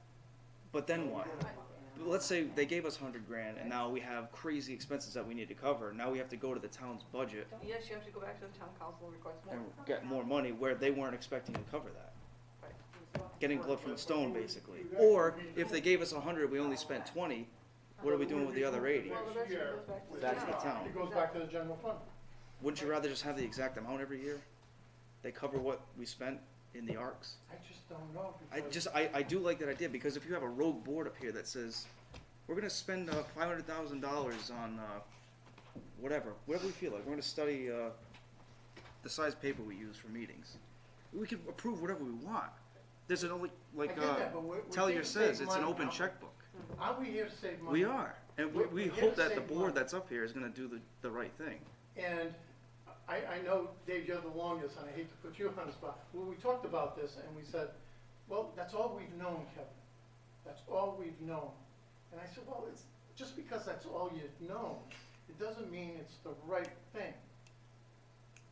but then what? Let's say they gave us $100,000, and now we have crazy expenses that we need to cover, now we have to go to the town's budget Yes, you have to go back to the town council and request more. and get more money where they weren't expecting to cover that. Getting blood from a stone, basically. Or, if they gave us 100, we only spent 20, what are we doing with the other 80? Well, the rest of it goes back to the Back to the town. town. It goes back to the general fund. Wouldn't you rather just have the exact amount every year? They cover what we spent in the ARCs? I just don't know. because- I do like that idea, because if you have a rogue board up here that says, we're gonna spend $500,000 on, whatever we feel like, we're gonna study, the size paper we use for meetings. We can approve whatever we want. There's an only, I like, get that, but we're here Tellier to says, save it's an money, open aren't we? checkbook. Aren't we here to save money? We are, and We're we here hope to that the save board money. that's up here is gonna do the right thing. And I know, Dave, you're the longest, and I hate to put you on the spot. Well, we talked about this, and we said, well, that's all we've known, Kevin. That's all we've known. And I said, well, it's, just because that's all you've known, it doesn't mean it's the right thing.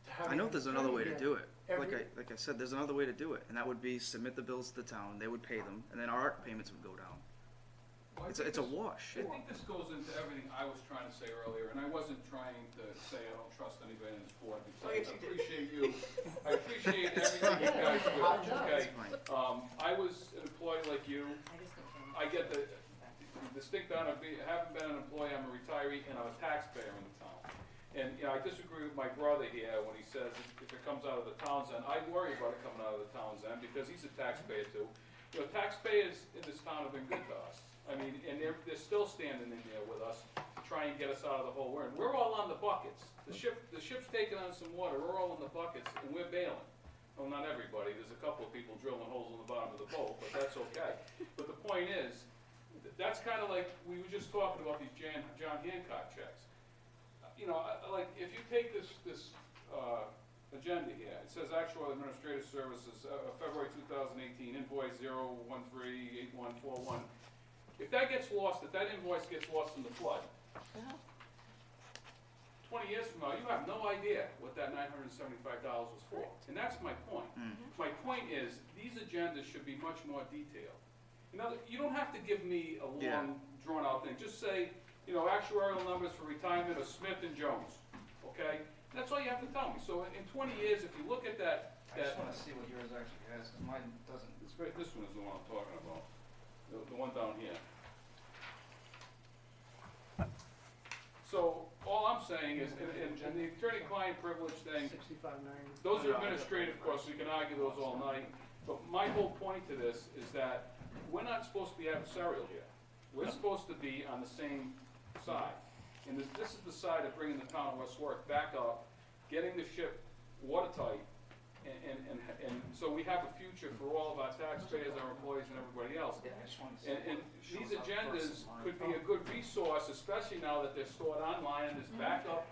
to have I know an there's another way to attorney do it. every- Like I said, there's another way to do it, and that would be submit the bills to the town, they would pay them, and then our ARC payments would go down. Well, I It's think a this- wash. I think this goes into everything I was trying to say earlier, and I wasn't trying to say I don't trust anybody in this board, because I yes, you did. appreciate you. I appreciate everything you guys do, okay? Fine. I was an employee like you, I just don't know. I get the distinct honor of being, haven't been an employee, I'm a retiree, and I'm a taxpayer in the town. And, you know, I disagree with my brother here when he says if it comes out of the town's end, I worry about it coming out of the town's end, because he's a taxpayer too. You know, taxpayers in this town have been good to us. I mean, and they're still standing in there with us to try and get us out of the hole we're in. We're all on the buckets. The ship's taking on some water, we're all in the buckets, and we're bailing. Well, not everybody, there's a couple of people drilling holes in the bottom of the boat, but that's okay. But the point is, that's kinda like, we were just talking about these John Hancock checks. You know, like, if you take this agenda here, it says actual administrative services, February 2018, invoice 0138141. If that gets lost, if that invoice gets lost in the flood, 20 years from now, you have no idea what that $975 was for. And that's my point. My point is, these agendas should be much more detailed. You know, you don't have to give me a Yeah. long, drawn-out thing. Just say, you know, actuarial numbers for retirement of Smith and Jones, okay? That's all you have to tell me. So in 20 years, if you look at that, see what yours actually has, because mine doesn't. this one is the one I'm talking about, the one down here. So, all I'm saying is, in the attorney-client privilege thing, 6590. those are administrative costs, we can argue those all night, but my whole point to this is that we're not supposed to be adversarial here. We're supposed to be on the same side. And this is the side of bringing the town of West Warwick back up, getting the ship watertight, and so we have a future for all of our taxpayers, our employees, and everybody else. And these agendas could be a good resource, especially now that they're stored online, and there's backup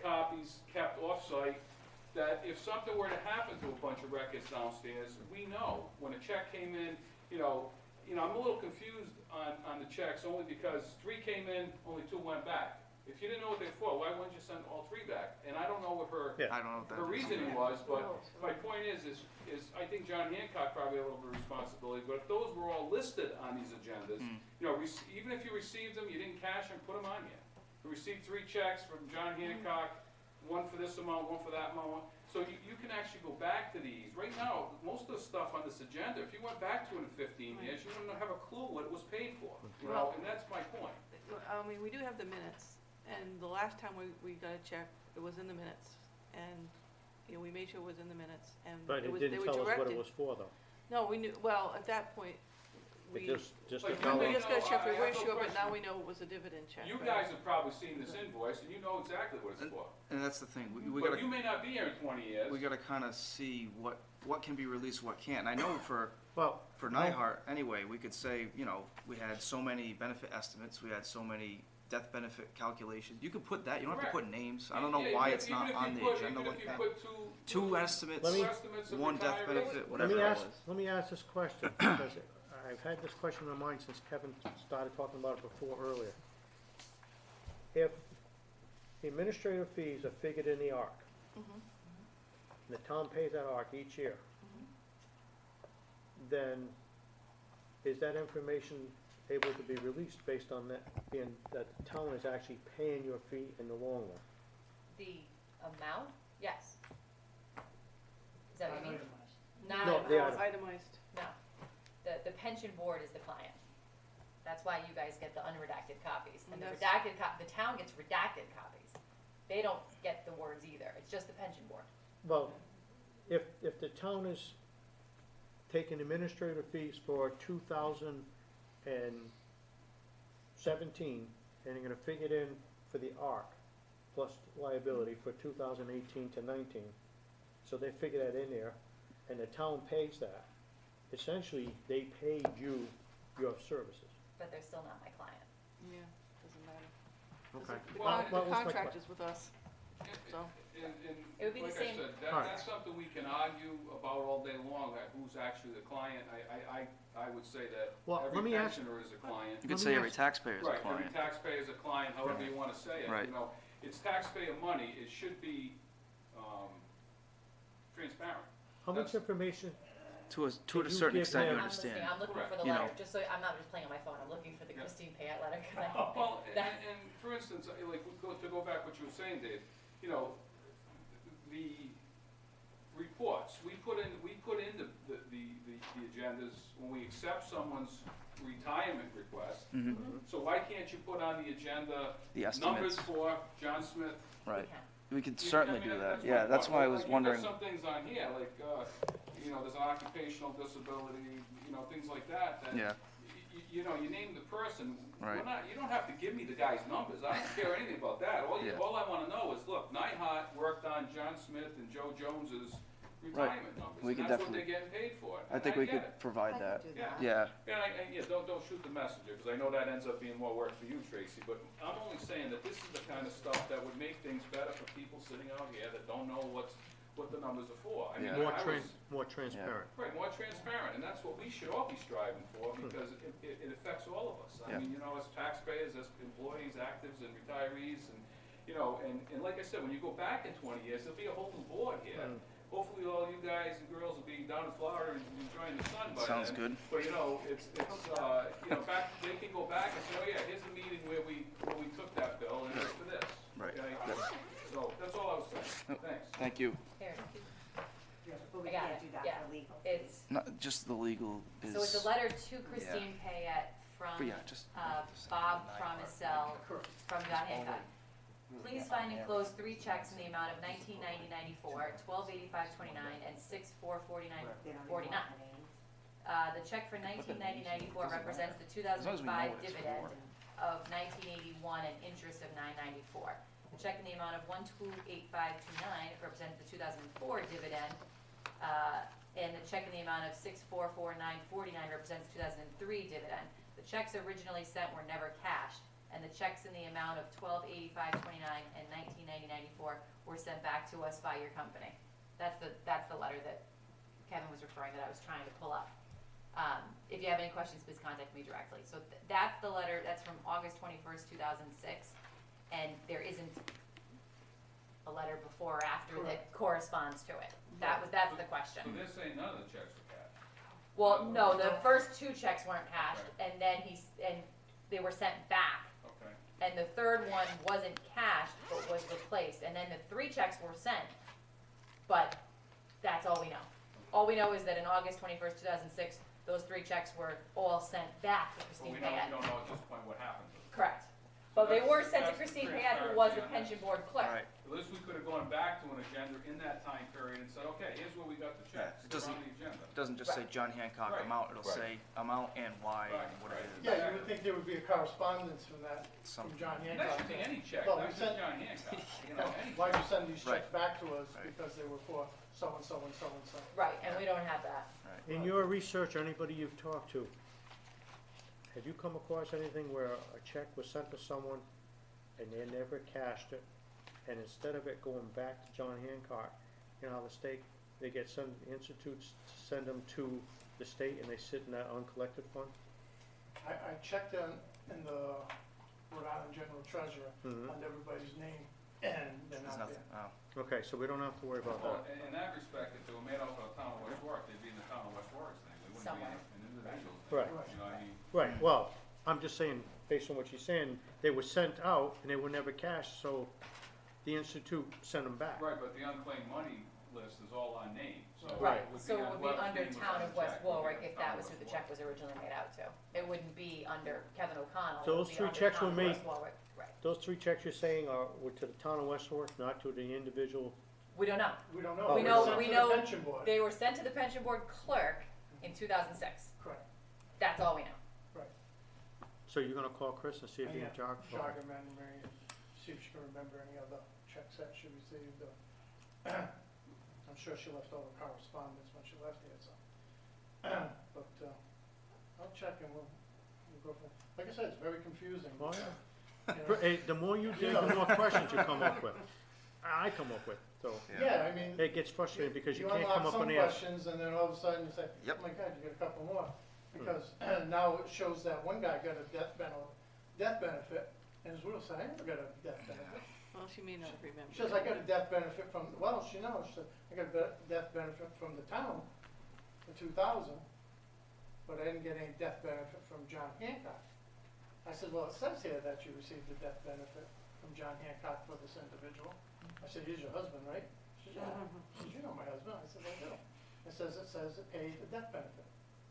copies kept off-site, that if something were to happen to a bunch of records downstairs, we know, when a check came in, you know, I'm a little confused on the checks, only because 3 came in, only 2 went back. If you didn't know what they're for, why wouldn't you send all 3 back? And I don't know what her I don't know what that her is. reasoning was, but my point is I think John Hancock probably had a little bit of responsibility, but if those were all listed on these agendas, you know, even if you received them, you didn't cash them, put them on here. We received 3 checks from John Hancock, 1 for this amount, 1 for that amount. So you can actually go back to these. Right now, most of the stuff on this agenda, if you went back to it in 15 years, you wouldn't have a clue what it was paid for, you know, and that's my point. I mean, we do have the minutes, and the last time we got a check, it was in the minutes, and, you know, we made sure it was in the minutes, and But it it was, they didn't were tell us what it directed. was for, though. No, we knew, well, at that point, It we, just But to you tell may we us. just got a check, we I weren't have no sure, but now question. we know it was a dividend check. You right? guys have probably seen this invoice, and you know exactly what it's for. And that's the thing, we But gotta, you may not be here in 20 years. we gotta kinda see what can be released, what can't. And I know for Well, Nyhart, anyway, we could say, you know, we had so many benefit estimates, we had so many death benefit calculations. You could put that, you don't have to put names. I don't know Yeah, why even it's if- not even if on you the put- agenda even like if that. you put Two estimates, Let me- estimates of one death retirees. benefit, let whatever me it ask, was. let me ask this question, because I've had this question in mind since Kevin started talking about it before earlier. If the administrative fees are figured in the ARC, Mhm. and the town pays that ARC each year, then is that information able to be released based on that, being that the town is actually paying your fee in the long run? The amount, yes. Is that what you mean? No, Not, the No, item. itemized. no. The pension board is the client. That's why you guys get the unredacted copies. And the That's- redacted the town gets redacted copies. They don't get the words either. It's just the pension board. Well, if the town is taking administrative fees for 2017, and they're gonna figure it in for the ARC, plus liability for 2018 to 19, so they figure that in there, and the town pays that, essentially, they paid you your services. But they're still not my client. Yeah, doesn't matter. Okay. The Well, con- what the was my contract que- is with us, so. And It would be the like same- I said, All right. that's something we can argue about all day long, who's actually the client. I would say that Well, let every me ask- pensioner is a client. You Let could me say every ask- taxpayer is a Right, every client. taxpayer is a client, however you wanna say it, Right. you know. It's taxpayer money, it should be, transparent. How much That's- information, To a Did you certain give extent, you them- I'm understand. listening, I'm looking Correct. for the You know. letter, just so, I'm not just playing on my phone, I'm looking for the Yeah. Christine Payette letter, cause I, Well, that- and for instance, like, to go back what you were saying, Dave, you know, the reports, we put in the agendas when we accept someone's retirement request. Mhm. So why can't you put on the agenda The numbers estimates, for John Smith? right. can. We could You- certainly I mean, do that. my Yeah, that's point. why I Like, was you've got wondering. some things on here, like, you know, there's an occupational disability, you know, things like that, that, Yeah. you know, you name the person. Right. We're not, you don't have to give me the guy's numbers, I don't care anything about that. Yeah. All I wanna know is, look, Nyhart worked on John Smith and Joe Jones's retirement numbers, We and could that's what they're definitely- getting paid for. I think and we get could it. provide I that. could do Yeah. that. Yeah. And yeah, don't shoot the messenger, because I know that ends up being more work for you, Tracy, but I'm only saying that this is the kind of stuff that would make things better for people sitting out here that don't know what the numbers are for. I mean, Yeah. more transparent? Right, more transparent, and that's what we should all be striving for, because it affects all of us. I Yeah. mean, you know, as taxpayers, as employees, actives, and retirees, and, you know, and like I said, when you go back in 20 years, there'll be a whole new board here. Mm. Hopefully, all you guys and girls will be down in Florida and enjoying the sun by then. Sounds good. But, you know, it's, you know, they can go back and say, oh, yeah, here's the meeting where we took that bill, and it's for this. Right. Okay? Yep. So, that's all I was saying. Yep. Thanks. Thank you. Here, But we I got can't it, do that yeah. for legal. it's, Not just the legal is. so it's a letter to Christine Payette But from, yeah, just. Bob Promisel from John Hancock. Please find enclosed 3 checks in the amount of $19.90.94, $12.85.29, and $6,449.49. They don't even want the names. The check for $19.90.94 represents the As long as we know 2005 what it's dividend for. of $19.81 and interest of $9.94. The check in the amount of $1,285.29 represents the 2004 dividend, and the check in the amount of $6,449.49 represents 2003 dividend. The checks originally sent were never cashed, and the checks in the amount of $12.85.29 and $19.90.94 were sent back to us by your company. That's the letter that Kevin was referring, that I was trying to pull up. If you have any questions, please contact me directly. So that's the letter, that's from August 21st, 2006, and there isn't a letter before or after that corresponds to it. That's the question. So they're saying none of the checks were cashed? Well, no, the first 2 checks weren't cashed, and then they were sent back, Okay. and the 3rd one wasn't cashed, but was replaced, and then the 3 checks were sent, but that's all we know. All we know is that in August 21st, 2006, those 3 checks were all sent back to But Christine we Payette. don't know at this point what happened to them. Correct. But they that's- were sent to that's Christine the Payette, who was the transparency pension on that. board clerk. Right. At least we could have gone back to an agenda in that time period and said, okay, here's where we got the Yeah, checks, it they're on doesn't- the agenda. It doesn't just say John Hancock Right. amount, it'll Right. say amount and why Right, and what it right. is. Yeah, you would think there would be a correspondence from that, from Something. John And Hancock. that should be any check, Well, not we just sent- John Hancock, you know, any Why'd check. you send these checks Right. back to us? Right. Because they were for so-and-so and so-and-so. Right, and we don't have that. In your research, anybody you've talked to, have you come across anything where a check was sent to someone and they never cashed it, and instead of it going back to John Hancock, you know how the state, they get some institutes to send them to the state and they sit in that uncollected fund? I checked in the Rhode Island General Treasurer Mhm. on everybody's name, and they're There's not nothing, there. oh. Okay, so we don't have to worry about Well, that. in that respect, if they were made out for the town of West Warwick, they'd be in the town of West Warwick's name, they wouldn't be Somewhere. an individual thing. Right. You know, I mean, Right, well, I'm just saying, based on what she's saying, they were sent out and they were never cashed, so the institute sent them back. right, but the unclaimed money list is all on name, so. Right, it would so be it on would be whoever's under name was Town on of the West check, would be Warwick on if Town that of was who West the check was originally made out to. It wouldn't be under Kevin O'Connell, it Those would be 3 under checks Town were of made- West Warwick. Right, Those 3 checks you're saying were to the town of West Warwick, not to the individual? we don't know. We don't Oh, know. we They know- were sent we to know the pension board. They were sent to the pension board clerk in 2006. Correct. That's all we know. So you're gonna call Chris and see if he can jog? Jog her memory and see if she can remember any other checks that she received. I'm sure she left all the correspondence when she left here, so. But, I'll check and we'll go from, like I said, it's very confusing. Oh, yeah. You know? Hey, the more you dig, the more questions you come up with. I come up with, so Yeah, I mean. it gets frustrating because you can't come unlock up some with the answer. questions and then all of a sudden you say, Yep. oh my God, you got a couple more. Because now it shows that one guy got a death benefit, and his widow said, I never got a death benefit. Well, she may not remember. She says, I got a death benefit from, well, she knows, she said, I got a death benefit from the town in 2000, but I didn't get any death benefit from John Hancock. I said, well, it says here that you received a death benefit from John Hancock for this individual. I said, he's your husband, right? She said, yeah. She said, you know my husband. I said, I do. It says it paid the death benefit.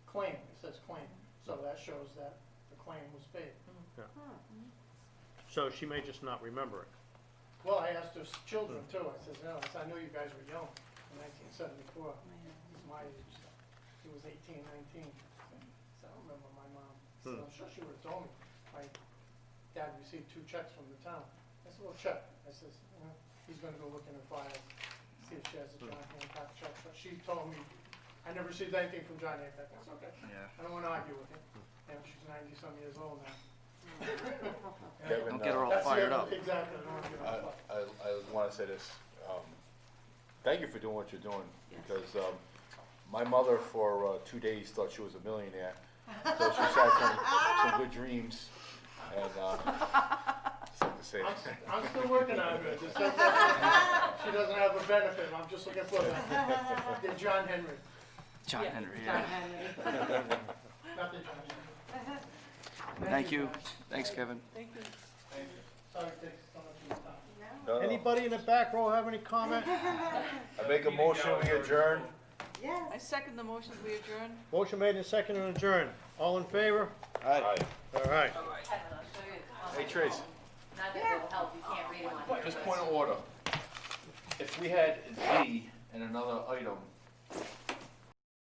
Claim, it says claim. So that shows that the claim was paid. So she may just not remember it. Well, I asked her children too. I said, no, I knew you guys were young in 1974. He's my age. So he was 18, 19. So I don't remember my mom. So I'm sure she would have told me. My dad received 2 checks from the town. I said, well, check. I says, he's gonna go look in her file, see if she has a John Hancock check. But she told me, I never received anything from John Hancock. That's okay. Yeah. I don't wanna argue with him. And she's 90-some years old now. Kevin, Don't get her all That's the fired other- up. Exactly. I don't wanna get her fired. I wanna say this, thank you for doing what you're doing, because, my mother for 2 days thought she was a millionaire. So she's had some good dreams, and, something to say. I'm still working on it. Just says that she doesn't have a benefit. I'm just looking for the John Henry. John Yeah, Henry, John yeah. Henry. Not the John Henry. Thank you. Thanks, Kevin. Thank you. Sorry it takes so much of your time. No, no. Anybody in the back row have any comment? I make a motion, we adjourn. Yes. I second the motion, we adjourn. Motion made and seconded and adjourned. All in favor? Aye. All right. Kevin, I'll show you on Hey, my Trace. phone. Not that it'll help, you can't read it on here. Just but- point of order. If we had Z and another item,